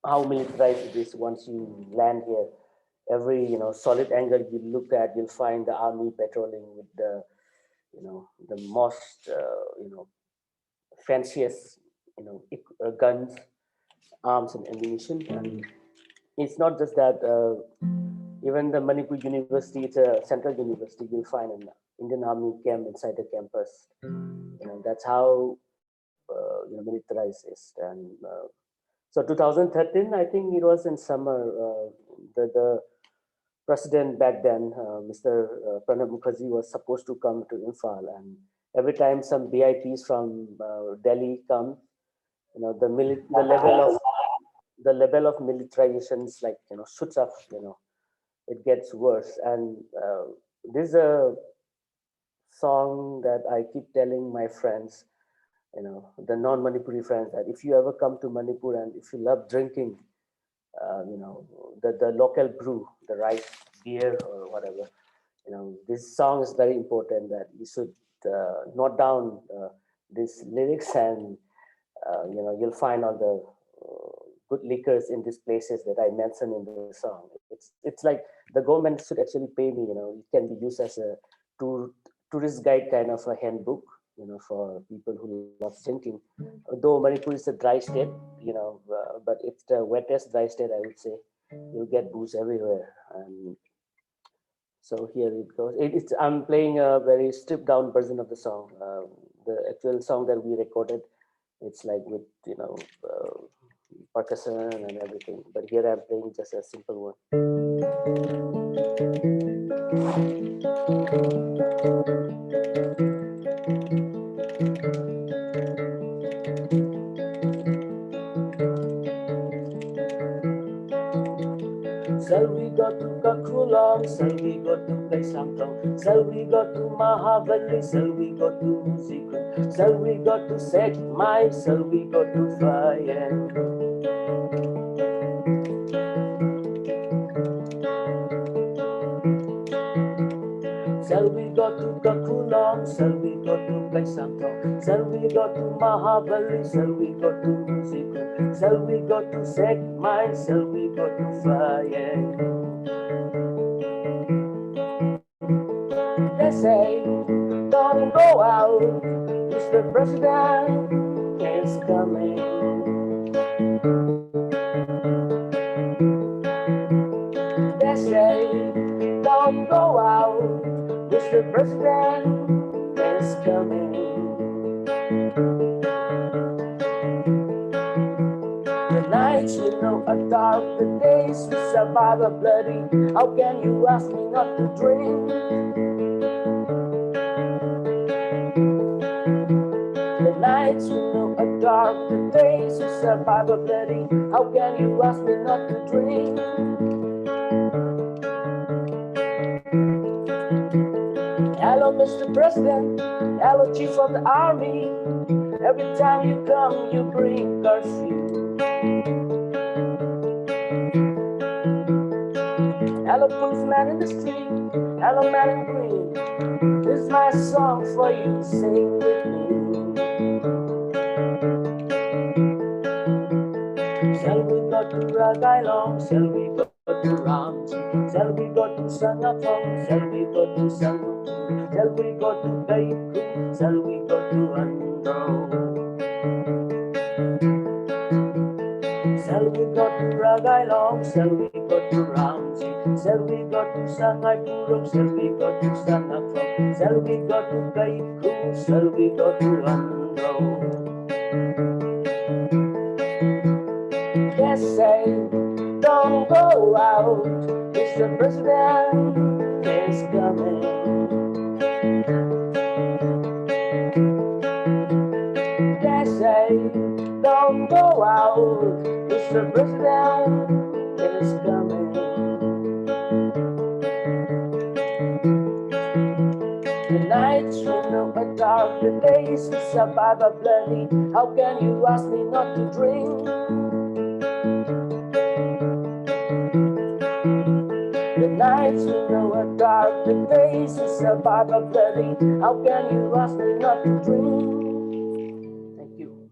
how militarized it is once you land here. Every solid angle you look at, you'll find the army patrolling with the most fanciest guns, arms, and ammunition. And it's not just that. Even the Manipur University, it's a central university. You'll find an Indian Army camp inside the campus. That's how militarized is. And so 2013, I think it was in summer. The president back then, Mr. Pranab Mukherjee, was supposed to come to Imphal, and every time some VIPs from Delhi come, the level of militarization is like shoots up. It gets worse. And this is a song that I keep telling my friends, the non-Manipuri friends, that if you ever come to Manipur and if you love drinking, the local brew, the rice beer or whatever, this song is very important that you should note down these lyrics, and you'll find all the good liquors in these places that I mentioned in the song. It's like the government should actually pay me. It can be used as a tour, tourist guide kind of a handbook. For people who love drinking. Though Manipur is a dry state, but it's the wettest dry state, I would say. You'll get booze everywhere, and so here it goes. I'm playing a very stripped down version of the song. The actual song that we recorded, it's like with percussion and everything. But here I'm playing just a simple one. Shall we go to Kakulong? Shall we go to Kaisangtong? Shall we go to Mahabali? Shall we go to Musikun? Shall we go to Sekmai? Shall we go to Fayen? Shall we go to Kakulong? Shall we go to Kaisangtong? Shall we go to Mahabali? Shall we go to Musikun? Shall we go to Sekmai? Shall we go to Fayen? They say, don't go out, Mr. President is coming. They say, don't go out, Mr. President is coming. The nights are dark, the days we survive are bloody. How can you ask me not to drink? The nights are dark, the days we survive are bloody. How can you ask me not to drink? Hello, Mr. President. Hello, Chief of the Army. Every time you come, you bring curfew. Hello, policeman in the street. Hello, man in green. This is my song for you to sing with me. Shall we go to Ragailong? Shall we go to Ramji? Shall we go to Sangapong? Shall we go to Sangu? Shall we go to Gaiku? Shall we go to Andro? Shall we go to Ragailong? Shall we go to Ramji? Shall we go to Sangapurong? Shall we go to Sangapong? Shall we go to Gaiku? Shall we go to Andro? They say, don't go out, Mr. President is coming. They say, don't go out, Mr. President is coming. The nights are dark, the days we survive are bloody. How can you ask me not to drink? The nights are dark, the days we survive are bloody. How can you ask me not to drink? Thank you.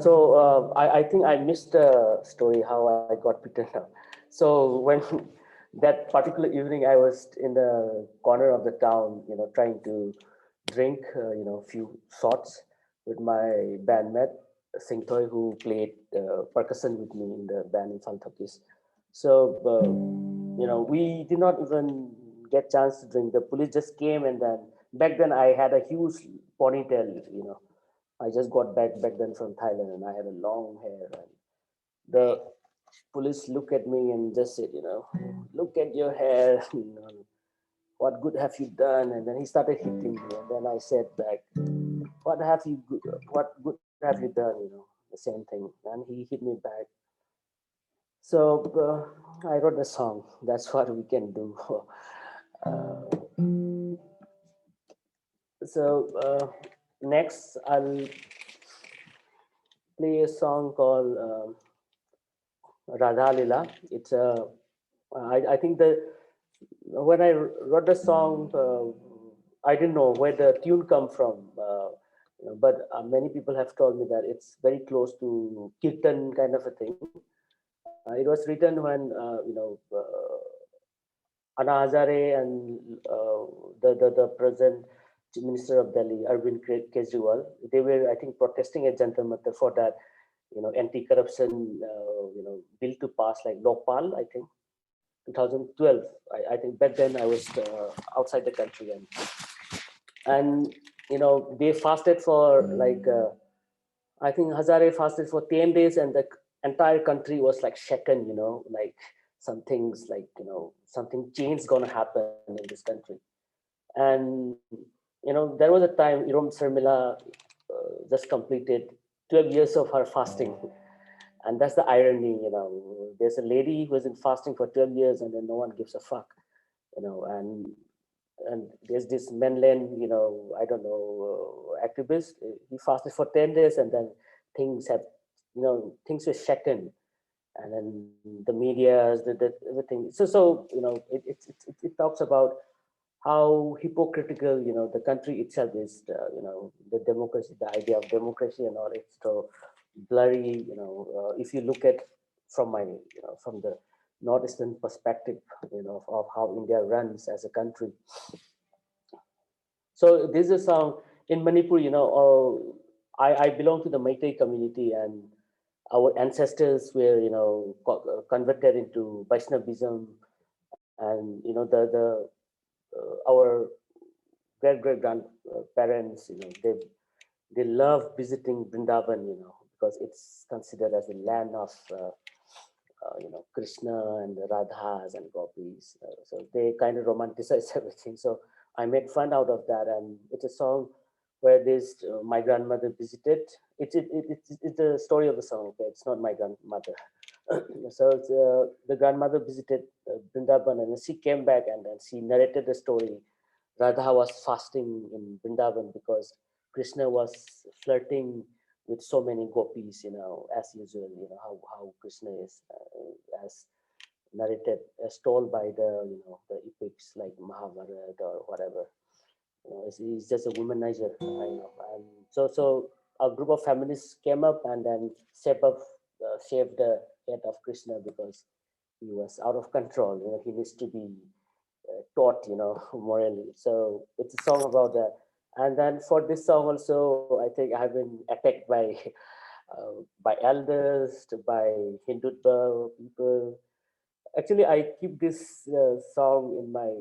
So I think I missed the story how I got beaten up. So when that particular evening, I was in the corner of the town, trying to drink, few shots with my bandmate Singtoy, who played percussion with me in the band Imphal Talkies. So we did not even get chance to drink. The police just came, and then back then I had a huge ponytail. I just got back then from Thailand, and I had a long hair. And the police look at me and just said, look at your hair. What good have you done? And then he started hitting me, and then I said back, what good have you done? The same thing. And he hit me back. So I wrote a song. That's what we can do. Next, I'll play a song called Radha Lila. It's I think the when I wrote the song, I didn't know where the tune come from. But many people have told me that it's very close to kirtan kind of a thing. It was written when Anna Hazare and the present Minister of Delhi, Arvind Kejriwal, they were, I think, protesting at Jantar Mantar for that, anti-corruption, bill to pass, like Lokpal, I think, 2012. I think back then I was outside the country, and they fasted for like I think Hazare fasted for 10 days, and the entire country was like shaken, like some things like, something change gonna happen in this country. And, there was a time Irom Sarmila just completed 12 years of her fasting. And that's the irony, there's a lady who has been fasting for 12 years and then no one gives a fuck, and there's this mainland, I don't know, activist. He fasted for 10 days and then things have, things were shaken. And then the media, the everything. So it talks about how hypocritical, the country itself is, the democracy, the idea of democracy and all, it's so blurry, if you look at from my, from the northeastern perspective, of how India runs as a country. So this is a song in Manipur, I belong to the Meitei community, and our ancestors were, converted into Vaishnavism, and our great grandparents, they love visiting Vrindavan, because it's considered as the land of Krishna and the Radhas and Gopis. So they kind of romanticize everything. So I made fun out of that, and it's a song where this my grandmother visited. It's the story of the song. Okay, it's not my grandmother. So it's, the grandmother visited Vrindavan, and she came back, and then she narrated the story. Radha was fasting in Vrindavan because Krishna was flirting with so many gopis, as usual, how Krishna is, as narrated, as told by the epics like Mahabharata or whatever. He's just a womanizer, I know. And so a group of feminists came up and then shaved the head of Krishna because he was out of control. He needs to be taught, morally. So it's a song about that. And then for this song also, I think I have been attacked by elders, by Hindutva people. Actually, I keep this song in my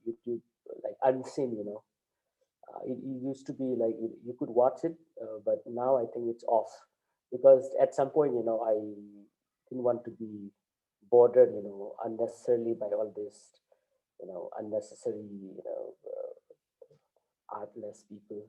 YouTube like unseen. It used to be like you could watch it, but now I think it's off because at some point, I didn't want to be bothered, unnecessarily by all this, unnecessary, artless people.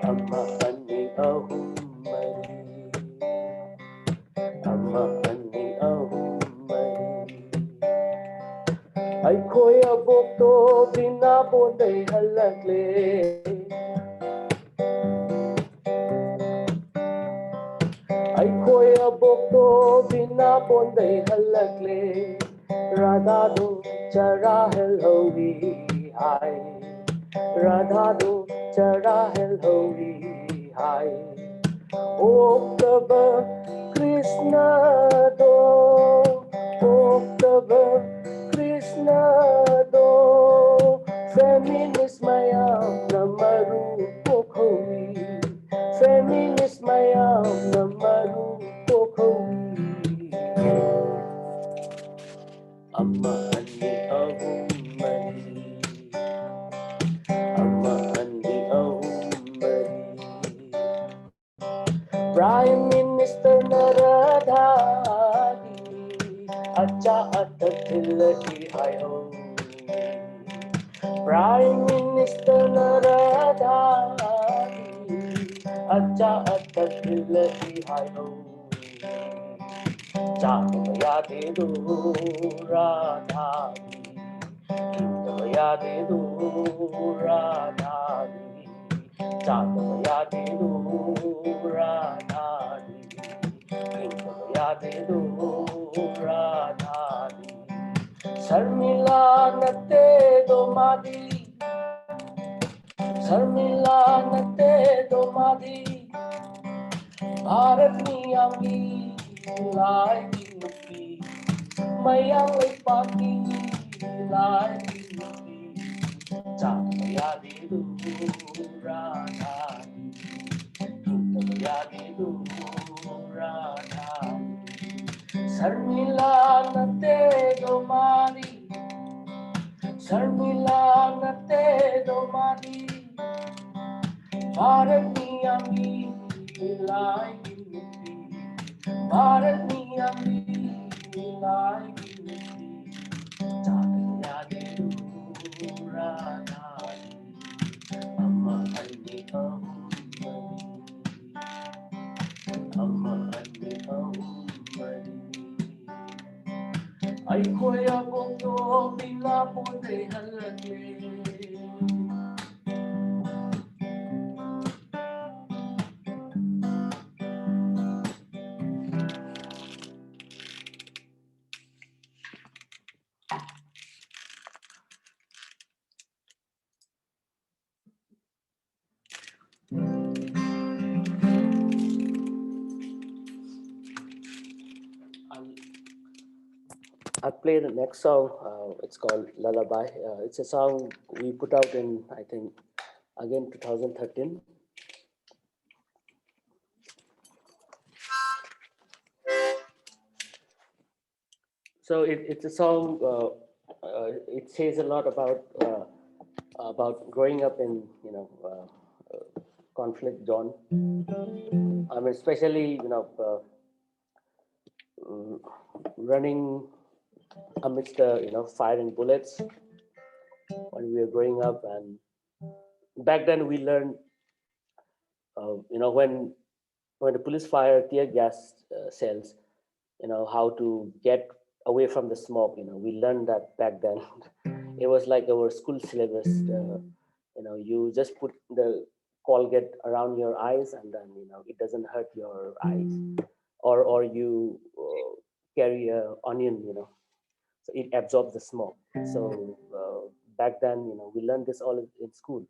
Amma anni ahum mari, amma anni ahum mari. Aikhoy abokto bina bodai halakle. Aikhoy abokto bina bodai halakle. Radha do chara hellowi hai. Radha do chara hellowi hai. October Krishna do, October Krishna do. Feminist mayam namaru pokhowi. Feminist mayam namaru pokhowi. Amma anni ahum mari, amma anni ahum mari. Prime Minister Naradhani, acha atathilati hayo. Prime Minister Naradhani, acha atathilati hayo. Chandamaya dedu Radhani, Chandamaya dedu Radhani, Chandava yade Radhani, Indava yade Radhani, Sharmila nate do madi, Sharmila nate do madi, Bharat niyangi lai nupi, Mayang lepaki lai nupi, Chandava yade Radhani, Indava yade Radhani, Sharmila nate do madi, Sharmila nate do madi, Bharat niyangi lai nupi, Bharat niyangi lai nupi, Chandava yade Radhani, Amma anni ammadi, Amma anni ammadi. Aikoy abong to bila po de halage. I'll play the next song. It's called Lullaby. It's a song we put out in, I think, again 2013. So it's a song. It says a lot about growing up in conflict zone. I mean, especially running amidst the firing bullets when we were growing up, and back then we learned when the police fire tear gas cells, how to get away from the smoke. We learned that back then. It was like our school syllabus. You just put the Colgate around your eyes, and then it doesn't hurt your eyes. Or you carry a onion, so it absorbs the smoke. So back then, we learned this all in school.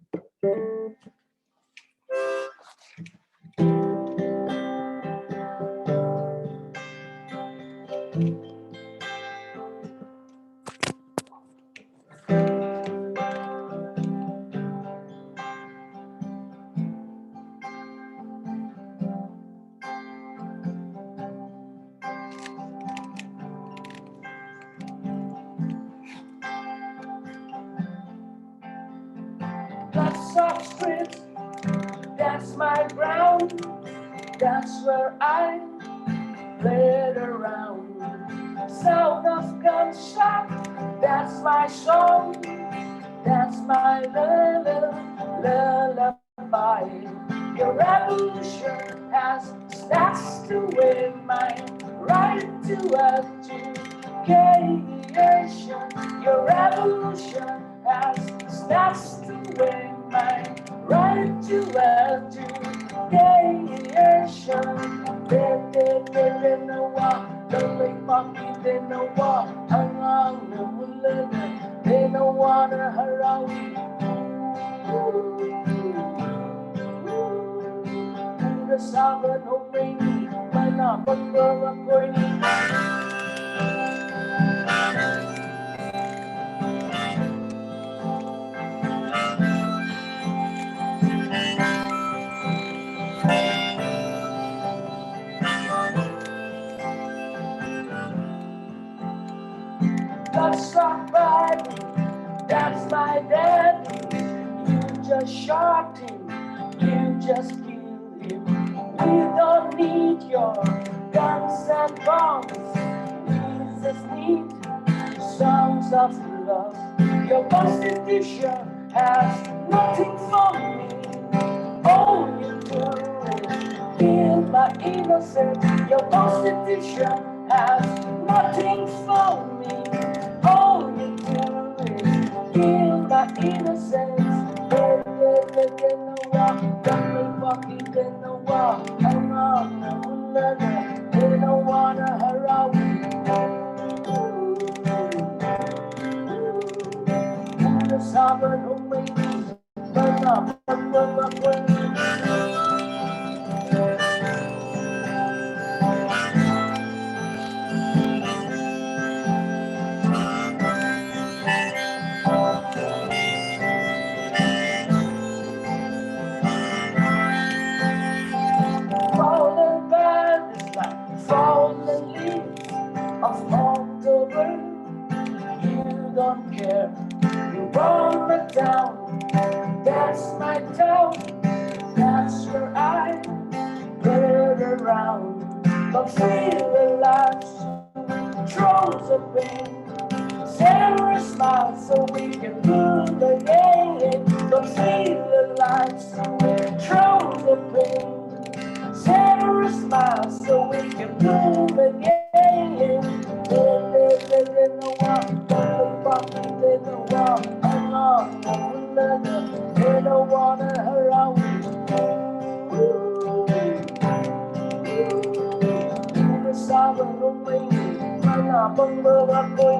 Lots of streets, that's my ground, that's where I played around. Sound of gunshot, that's my song, that's my lullaby. Your revolution has snatched away my right to education. Your revolution has snatched away my right to education. They know what, they know what, they know what, harawi. The Sabbath obey me, my not but that's not bad, that's my daddy. You just shot him, you just killed him. We don't need your guns and bombs, we just need songs of love. Your constitution has nothing for me. All you do is kill my innocence. Your constitution has nothing for me. All you do is kill my innocence. They know what, Don't walking in the wall, hang on, they don't wanna harass me. The summer don't make me burn up, falling bad is like falling leaves of October. You don't care, you roll it down. That's my town, that's where I get around. But feel alive, throws of pain. Sarah smiles so we can move again. But feel alive, throws of pain. Sarah smiles so we can move again. They know what, they know what, I'm on, they don't wanna harass me. The summer don't wait, I'm bông bơ bạc tôi.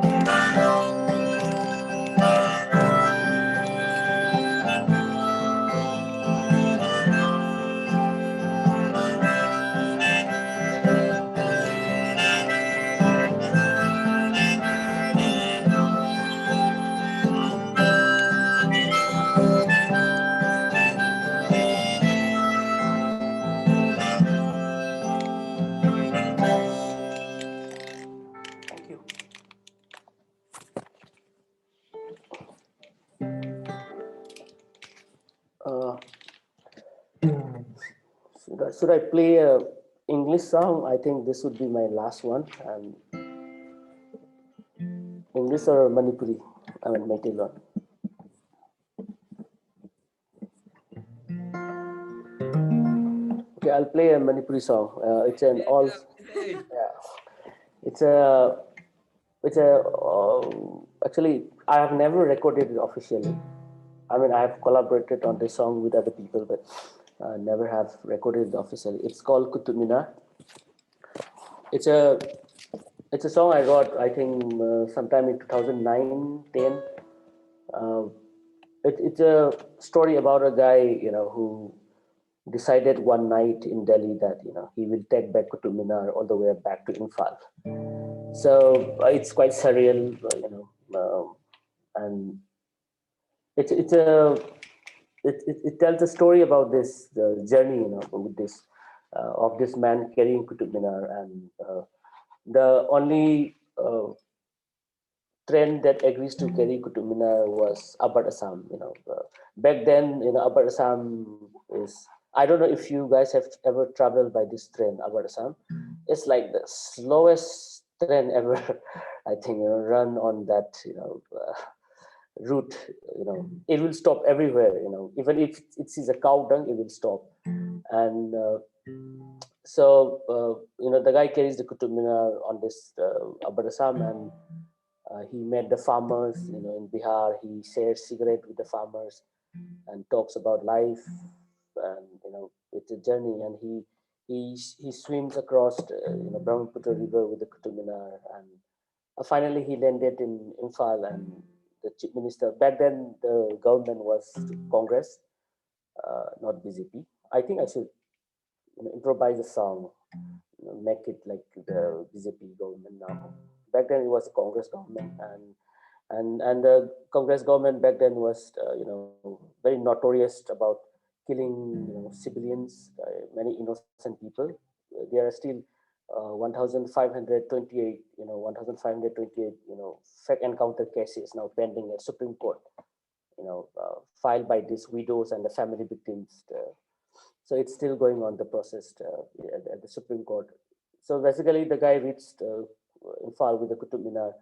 Thank you. Uh, should I play a English song? I think this would be my last one. And English or Manipuri? I mean, Meitei. Okay, I'll play a Manipuri song. It's an all. Yeah, it's a. It's a. Actually, I have never recorded it officially. I mean, I have collaborated on this song with other people, but never have recorded it officially. It's called Qutub Minar. It's a. It's a song I wrote, I think, sometime in 2009, 10. Uh, it's a story about a guy, who decided one night in Delhi that he will take back Qutub Minar all the way back to Imphal. So it's quite surreal, and it's a it tells a story about this journey, with this of this man carrying Qutub Minar, and the only trend that agrees to carry Qutub Minar was Upper Assam. Back then, Upper Assam is. I don't know if you guys have ever traveled by this train, Upper Assam. It's like the slowest train ever. I think run on that route. It will stop everywhere. Even if it sees a cow dung, it will stop. And so the guy carries the Qutub Minar on this Upper Assam, and he met the farmers, in Bihar. He shares cigarette with the farmers and talks about life, and it's a journey. And he swims across Brahmaputra River with the Qutub Minar, and finally he landed in Imphal. And the chief minister back then, the government was Congress, not BJP. I think I should improvise a song, make it like the BJP government now. Back then it was a Congress government, and the Congress government back then was very notorious about killing civilians, many innocent people. There are still 1,528 1,528 fake encounter cases now pending at Supreme Court, filed by these widows and the family victims. So it's still going on, the process at the Supreme Court. So basically, the guy reached Imphal with the Qutub Minar,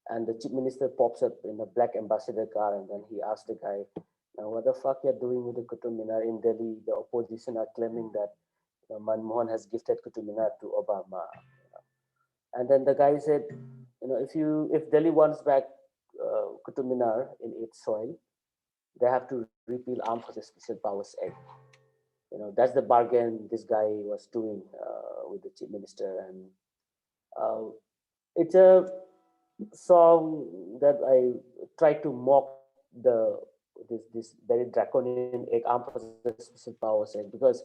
and the chief minister pops up in a black ambassador car, and then he asked the guy, "Now, what the fuck you're doing with the Qutub Minar in Delhi? The opposition are claiming that Manmohan has gifted Qutub Minar to Obama." And then the guy said, if Delhi wants back Qutub Minar in its soil, they have to repeal Armed Forces Special Powers Act. That's the bargain this guy was doing with the chief minister. And uh, it's a song that I try to mock this very draconian armed forces special powers act, because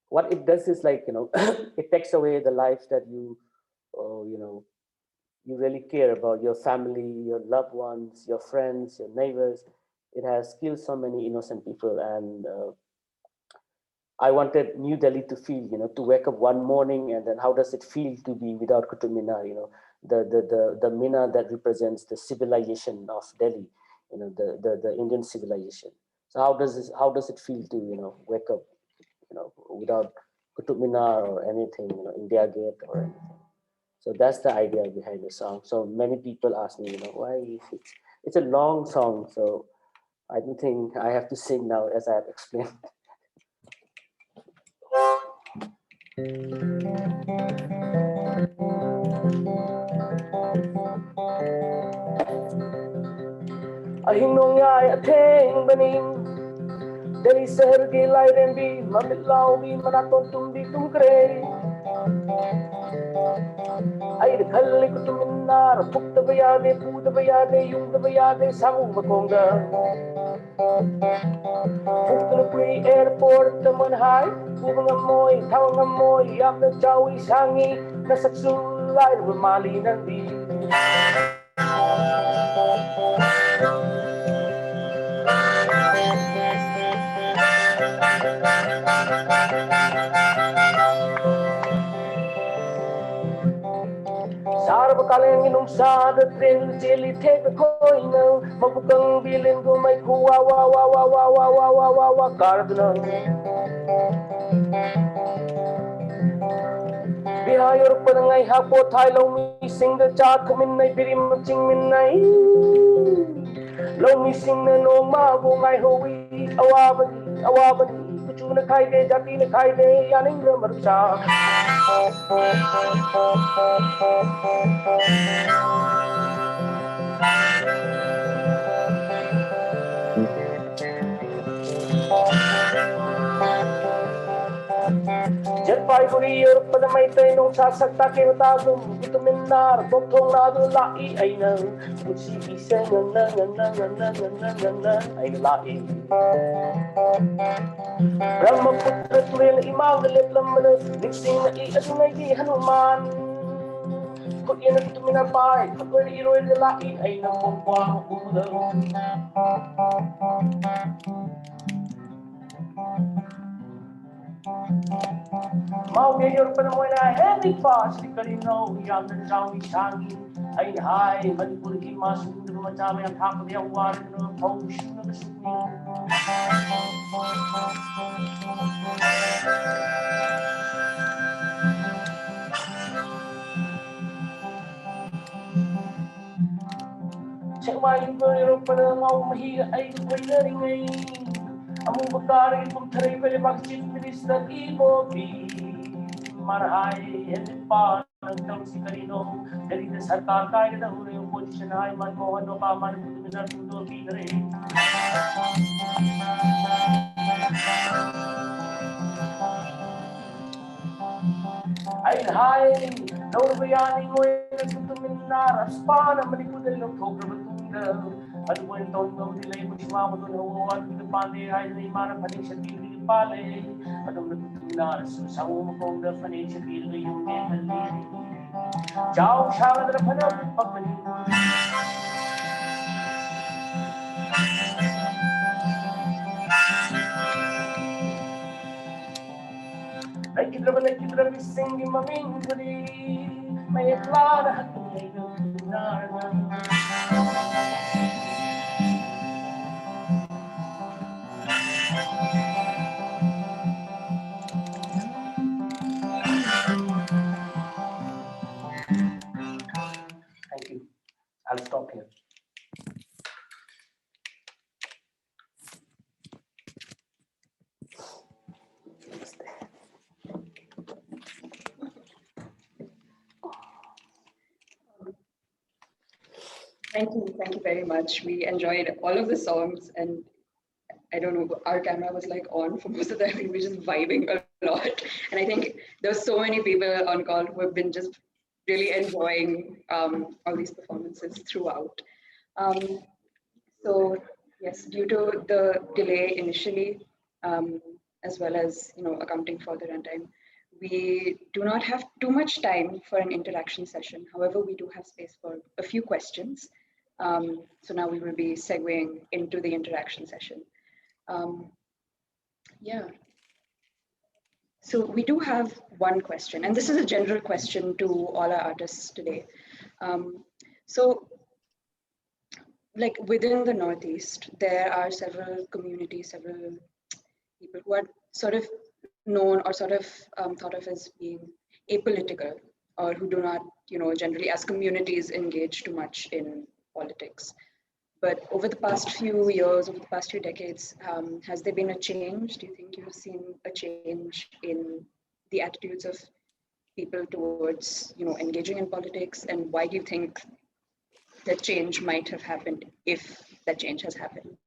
what it does is like, it takes away the lives that you really care about, your family, your loved ones, your friends, your neighbors. It has killed so many innocent people. And I wanted New Delhi to feel, to wake up one morning, and then how does it feel to be without Qutub Minar, the Minar that represents the civilization of Delhi, the Indian civilization. So how does it feel to, wake up, without Qutub Minar or anything, India Gate or anything. So that's the idea behind the song. So many people ask me, why it's a long song. So I don't think I have to sing now, as I have explained. Ahing nongyay atheng baning Delhi शहर के लाइरें भी ममिलाओं भी मनातो तुम भी तुम करे ai khalli kutuminnar pukta bayade puta bayade yungda bayade samu makonga pukta pui airport man hai pubang moy thawang moy yamna chawi sangi nasaksu lai mali nandi Sarva kaleng inung sada tren jeli take a coin mabukang bilin go mai kuwa wa cardno bihayor parangai hapo thai lo mi sing the chat min nai pirim ching min nai lo mi sing na no ma bo ngai howi awabani kuchu na khai de jati na khai de yaning na marcha Jet pai guri yor padamai tai nong sa sakta ke ta gum vitaminnar bok thong na du la I aina kuchi bi se na aina la I Brahmaputra tuel imal le plamana mixing I asungai di hanuman kut yen vitaminnar pai kut iro la I aina pokwa umuda Mau ke yor pada moina heavy fast kali no yam na jawi sangi ai hai Manipur ki masu de macha me thap de war no thau shu na su Chekmai yor pada mau mahi ai koi na ringai amu Bacardi Nh7 pele bakchin minister ibo bi marhai Imphal Talkies dari sarkar ka ida hure opposition hai man mohan no pa man minister tudo ki kare ai hai no bayani ngoi kutu minnar aspana mani kudel no thokra batunda adu mo ton no dilay mo siwa mo no wan ki pande hai ni mana phani shakti ni pale adu mo kutu minnar sawu mo ko da phani shakti ni yung ne halli jao shagad phana pakni like it sing maming puri may clara hatu Thank you. I'll stop here. Thank you very much. We enjoyed all of the songs, and I don't know, our camera was like on for most of the time. We were just vibing a lot. And I think there's so many people on call who have been just really enjoying all these performances throughout. Um, so yes, due to the delay initially, um, as well as accounting for the runtime, we do not have too much time for an interaction session. However, we do have space for a few questions. So now we will be segueing into the interaction session. Um, yeah. So we do have one question, and this is a general question to all our artists today. Um, so like within the Northeast, there are several communities, several people who are sort of known or sort of thought of as being apolitical, or who do not, generally as communities engage too much in politics. But over the past few years, over the past few decades, has there been a change? Do you think you've seen a change in the attitudes of people towards, engaging in politics? And why do you think that change might have happened, if that change has happened?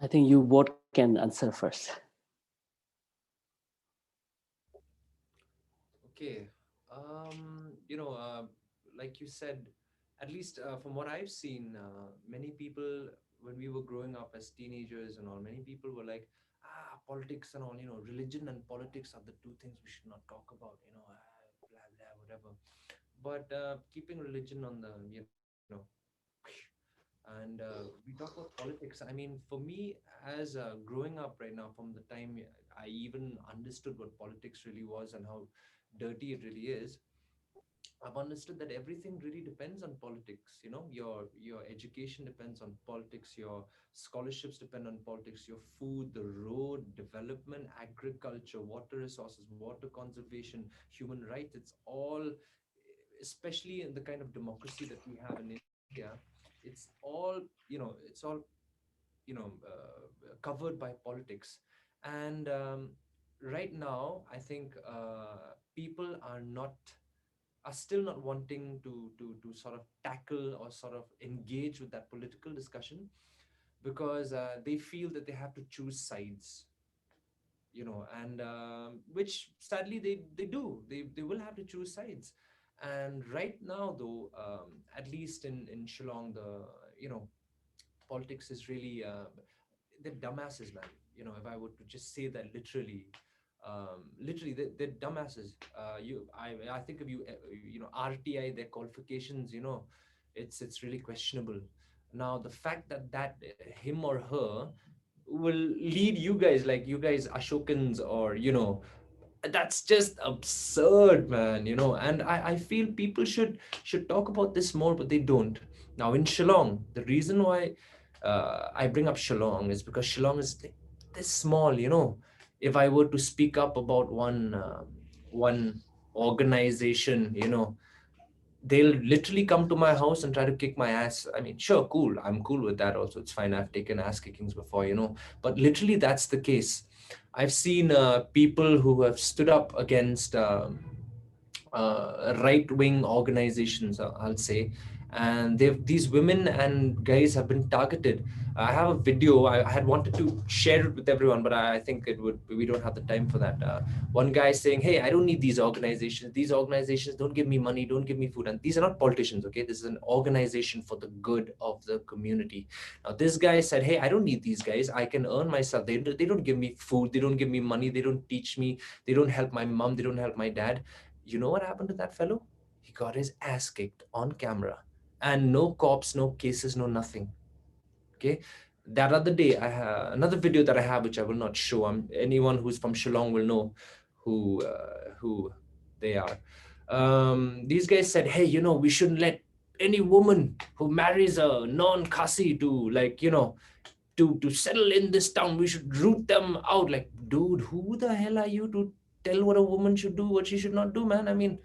I think you both can answer first. Okay. Like you said, at least from what I've seen, many people, when we were growing up as teenagers and all, many people were like, politics and all, religion and politics are the two things we should not talk about, blah, blah, whatever. But keeping religion on the, and we talk about politics. I mean, for me, as growing up right now, from the time I even understood what politics really was and how dirty it really is, I've understood that everything really depends on politics. Your education depends on politics, your scholarships depend on politics, your food, the road, development, agriculture, water resources, water conservation, human rights. It's all, especially in the kind of democracy that we have in India, it's all, it's all, covered by politics. And right now, I think people are still not wanting to sort of tackle or sort of engage with that political discussion, because they feel that they have to choose sides, and which sadly they do. They will have to choose sides. And right now, though, at least in Shillong, the politics is really, they're dumbasses, man. If I were to just say that literally, literally they're dumbasses. I think if you, RTI, their qualifications, it's really questionable. Now the fact that him or her will lead you guys, like you guys Ashokans, or that's just absurd, man. And I feel people should talk about this more, but they don't. Now in Shillong, the reason why I bring up Shillong is because Shillong is like this small. If I were to speak up about one organization, they'll literally come to my house and try to kick my ass. I mean, sure, cool, I'm cool with that also, it's fine, I've taken ass kickings before, but literally that's the case. I've seen people who have stood up against right-wing organizations, I'll say, and these women and guys have been targeted. I have a video. I had wanted to share it with everyone, but I think we don't have the time for that. One guy saying, "Hey, I don't need these organizations. These organizations don't give me money, don't give me food, and these are not politicians. Okay, this is an organization for the good of the community." Now, this guy said, "Hey, I don't need these guys. I can earn myself. They don't give me food. They don't give me money. They don't teach me. They don't help my mom. They don't help my dad." You know what happened to that fellow? He got his ass kicked on camera, and no cops, no cases, no nothing. Okay. That other day, I have another video that I have, which I will not show. Anyone who's from Shillong will know who they are. These guys said, "Hey, we shouldn't let any woman who marries a non-Khasi to, like, to settle in this town. We should root them out." Like, dude, who the hell are you to tell what a woman should do, what she should not do, man? I mean,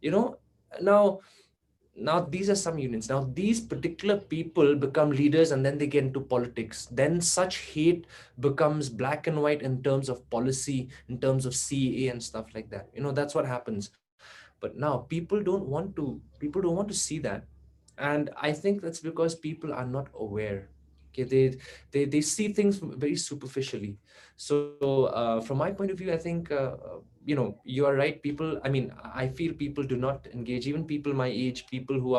you know now now these are some unions. Now these particular people become leaders, and then they get into politics. Then such hate becomes black and white in terms of policy, in terms of CA and stuff like that. That's what happens. But But now people don't want to see that. And I think that's because people are not aware. Okay, they see things very superficially. So from my point of view, I think you are right. People, I mean, I feel people do not engage. Even people my age, people who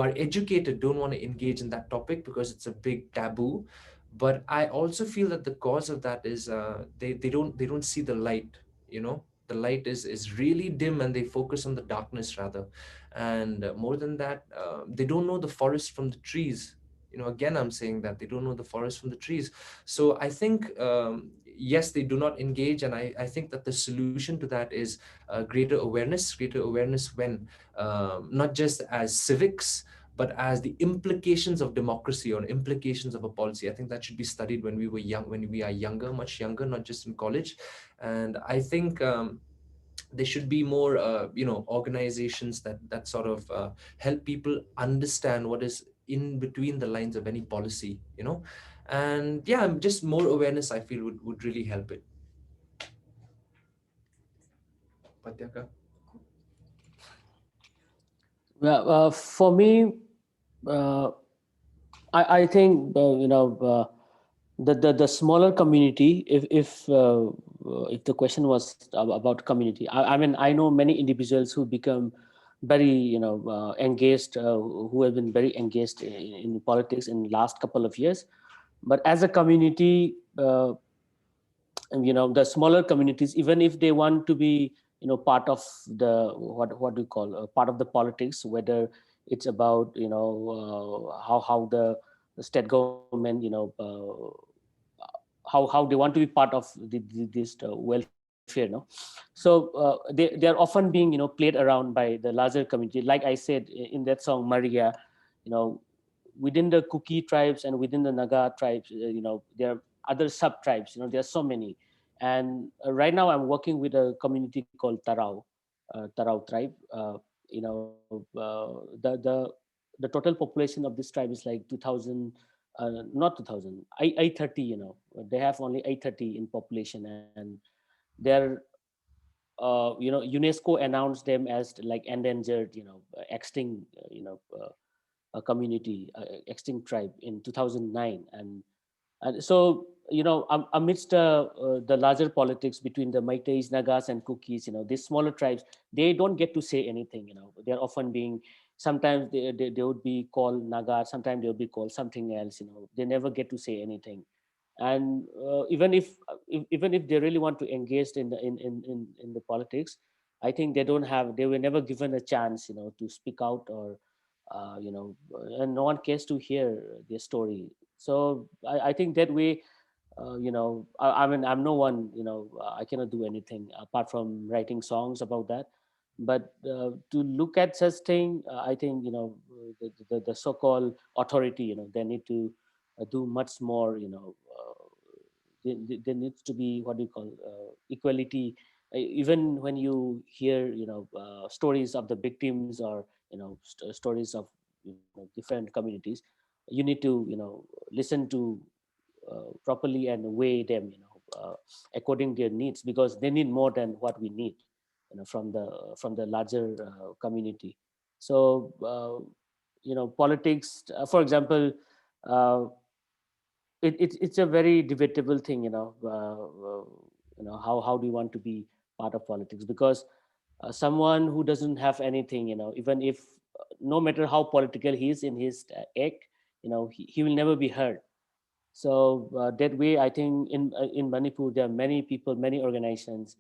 are educated, don't want to engage in that topic because it's a big taboo. But I also feel that the cause of that is they don't see the light. The light is really dim, and they focus on the darkness rather. And more than that, they don't know the forest from the trees. Again, I'm saying that they don't know the forest from the trees. So I think, yes, they do not engage, and I think that the solution to that is greater awareness when, not just as civics, but as the implications of democracy or implications of a policy. I think that should be studied when we are younger, much younger, not just in college. And I think, there should be more organizations that sort of help people understand what is in between the lines of any policy. And yeah, just more awareness, I feel, would really help it. Patyaka? Well, for me, uh, I think the smaller community. If the question was about community, I mean, I know many individuals who become very engaged, who have been very engaged in politics in last couple of years. But as a community, and, the smaller communities, even if they want to be part of the what do you call part of the politics, whether it's about how the state government how they want to be part of this welfare, no. So they are often being played around by the larger community, like I said in that song Maria. you know Within the Kuki tribes and within the Naga tribes, there are other sub tribes. There are so many. And right now, I'm working with a community called Tarau tribe. The total population of this tribe is like 2,000, not 2,000, 830. They have only 830 in population, and they're UNESCO announced them as like endangered, extinct, community, extinct tribe in 2009. And so, amidst the larger politics between the Meiteis, Nagas, and Kukis, these smaller tribes, they don't get to say anything. They're often being, sometimes they would be called Naga, sometimes they would be called something else. They never get to say anything. And even if they really want to engage in the politics, I think they were never given a chance to speak out, or and no one cares to hear their story. So I think that way, I mean, I'm no one, I cannot do anything apart from writing songs about that. But to look at such thing, I think, the so-called authority, they need to do much more. There needs to be, what do you call, equality. Even when you hear stories of the victims, or stories of different communities, you need to listen to properly and weigh them, according to their needs, because they need more than what we need, from the larger community. So politics, for example, uh, it's a very debatable thing, how do you want to be part of politics, because someone who doesn't have anything, even if no matter how political he is in his act, he will never be heard. So that way, I think in Manipur there are many people, many organizations,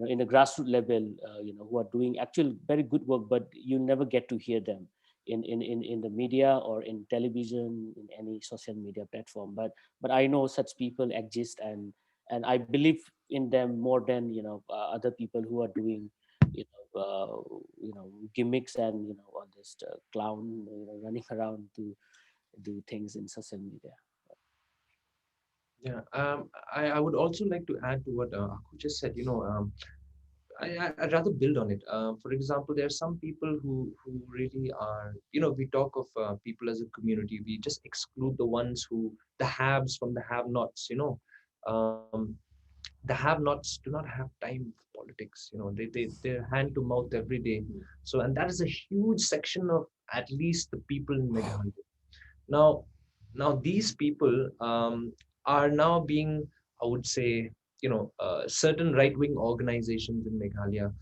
in the grassroots level, who are doing actual very good work, but you'll never get to hear them in the media or in television, in any social media platform. But I know such people exist, and I believe in them more than other people who are doing gimmicks, and all this clown running around to do things in social media. Yeah, I would also like to add to what Akhu just said. I'd rather build on it. For example, there are some people who really are. We talk of people as a community. We just exclude the ones the haves from the have-nots. Um, the have-nots do not have time for politics. They're hand to mouth every day. So, and that is a huge section of at least the people in Meghalaya. Now, these people are now being, I would say, certain right-wing organizations in Meghalaya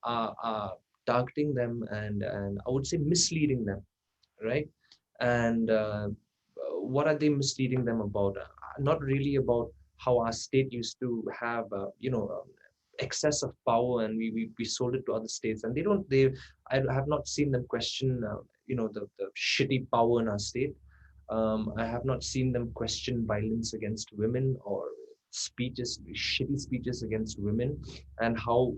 are targeting them and I would say misleading them, right? And what are they misleading them about? Not really about how our state used to have, excess of power, and we sold it to other states, and I have not seen them question, the shitty power in our state. I have not seen them question violence against women or shitty speeches against women, and how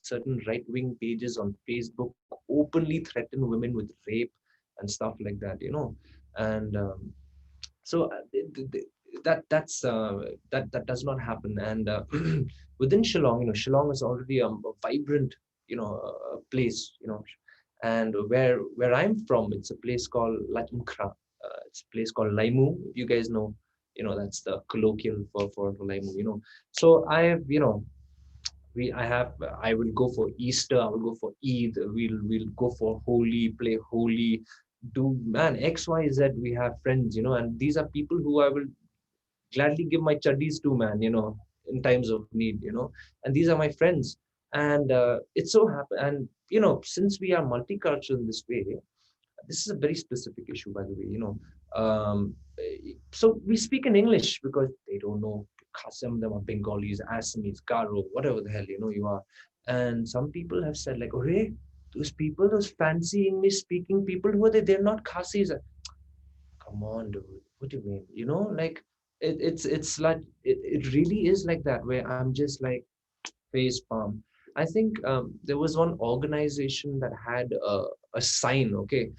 certain right-wing pages on Facebook openly threaten women with rape and stuff like that. And so that does not happen. And within Shillong, Shillong is already a vibrant, place, and where I'm from, it's a place called Laimukhra. It's a place called Laimu. If you guys know, that's the colloquial for Laimu. So I have, I will go for Easter, I will go for Eid, we'll go for Holi, play Holi, do, man, XYZ. We have friends, and these are people who I will gladly give my chaddis to, man, in times of need. And these are my friends. And it so happen, and since we are multicultural in this way, this is a very specific issue, by the way. So we speak in English because they don't know. Some of them are Bengalis, Assamese, Garo, whatever the hell you are. And some people have said like, "Hey, those people, those fancy English speaking people, who are they? They're not Khasis." Come on, dude. What do you mean? Like it's like it really is like that, where I'm just like face palm. I think there was one organization that had a sign. Okay,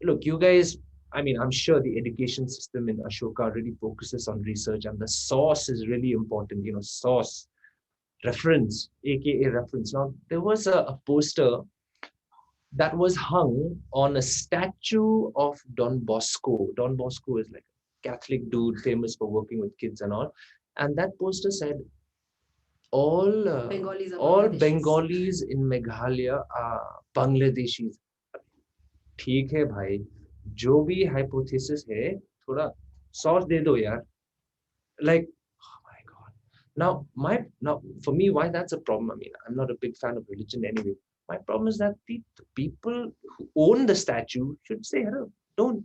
look, you guys. I mean, I'm sure the education system in Ashoka really focuses on research, and the source is really important. Source, reference, aka reference. Now, there was a poster that was hung on a statue of Don Bosco. Don Bosco is like a Catholic dude famous for working with kids and all. And that poster said, all Bengalis in Meghalaya are Bangladeshis. ठीक है भाई, जो भी hypothesis है, थोड़ा source दे दो यार. Like, oh my God. Now for me, why that's a problem? I mean, I'm not a big fan of religion anyway. My problem is that the people who own the statue should say, hello, don't,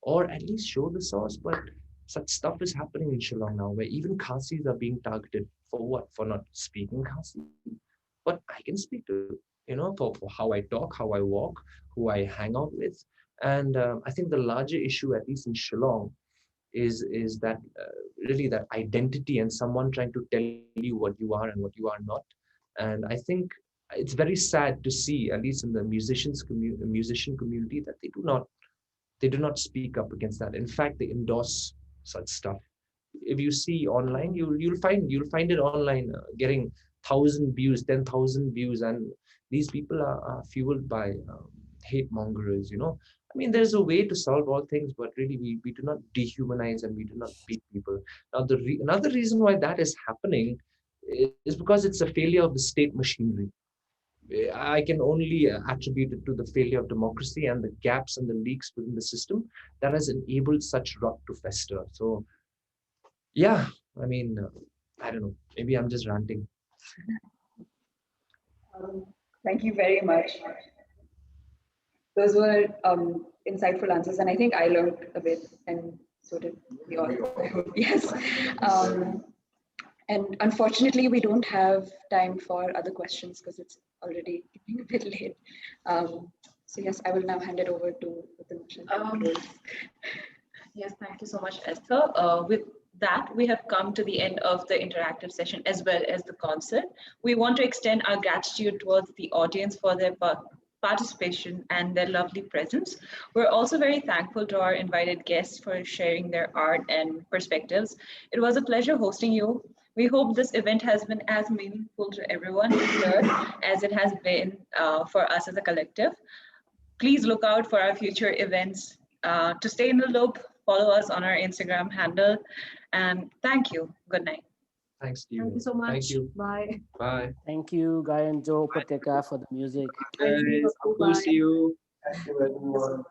or at least show the source. But such stuff is happening in Shillong now, where even Khasis are being targeted for what? For not speaking Khasi. But I can speak to, for how I talk, how I walk, who I hang out with. And I think the larger issue, at least in Shillong, is that really that identity and someone trying to tell you what you are and what you are not. And I think it's very sad to see, at least in the musician community, that they do not speak up against that. In fact, they endorse such stuff. If you see online, you'll find it online, getting 1,000 views, 10,000 views, and these people are fueled by hate mongers. I mean, there's a way to solve all things, but really, we do not dehumanize and we do not beat people. Now, another reason why that is happening is because it's a failure of the state machinery. I can only attribute it to the failure of democracy and the gaps and the leaks within the system that has enabled such rot to fester. So, yeah, I mean, I don't know. Maybe I'm just ranting. Thank you very much. Those were insightful answers, and I think I learned a bit, and so did we all. I hope. Yes. And unfortunately, we don't have time for other questions because it's already getting a bit late. So yes, I will now hand it over to the mission. Yes, thank you so much, Esther. With that, we have come to the end of the interactive session as well as the concert. We want to extend our gratitude towards the audience for their participation and their lovely presence. We're also very thankful to our invited guests for sharing their art and perspectives. It was a pleasure hosting you. We hope this event has been as meaningful to everyone here as it has been for us as a collective. Please look out for our future events. To stay in the loop, follow us on our Instagram handle. And thank you. Good night. Thanks to you. Thank you so much. Thank you. Bye. Bye. Thank you, Guy and Joe Pateka, for the music. Thank you. Guys, Akhu. we'll Bye. see you. Thank you very much.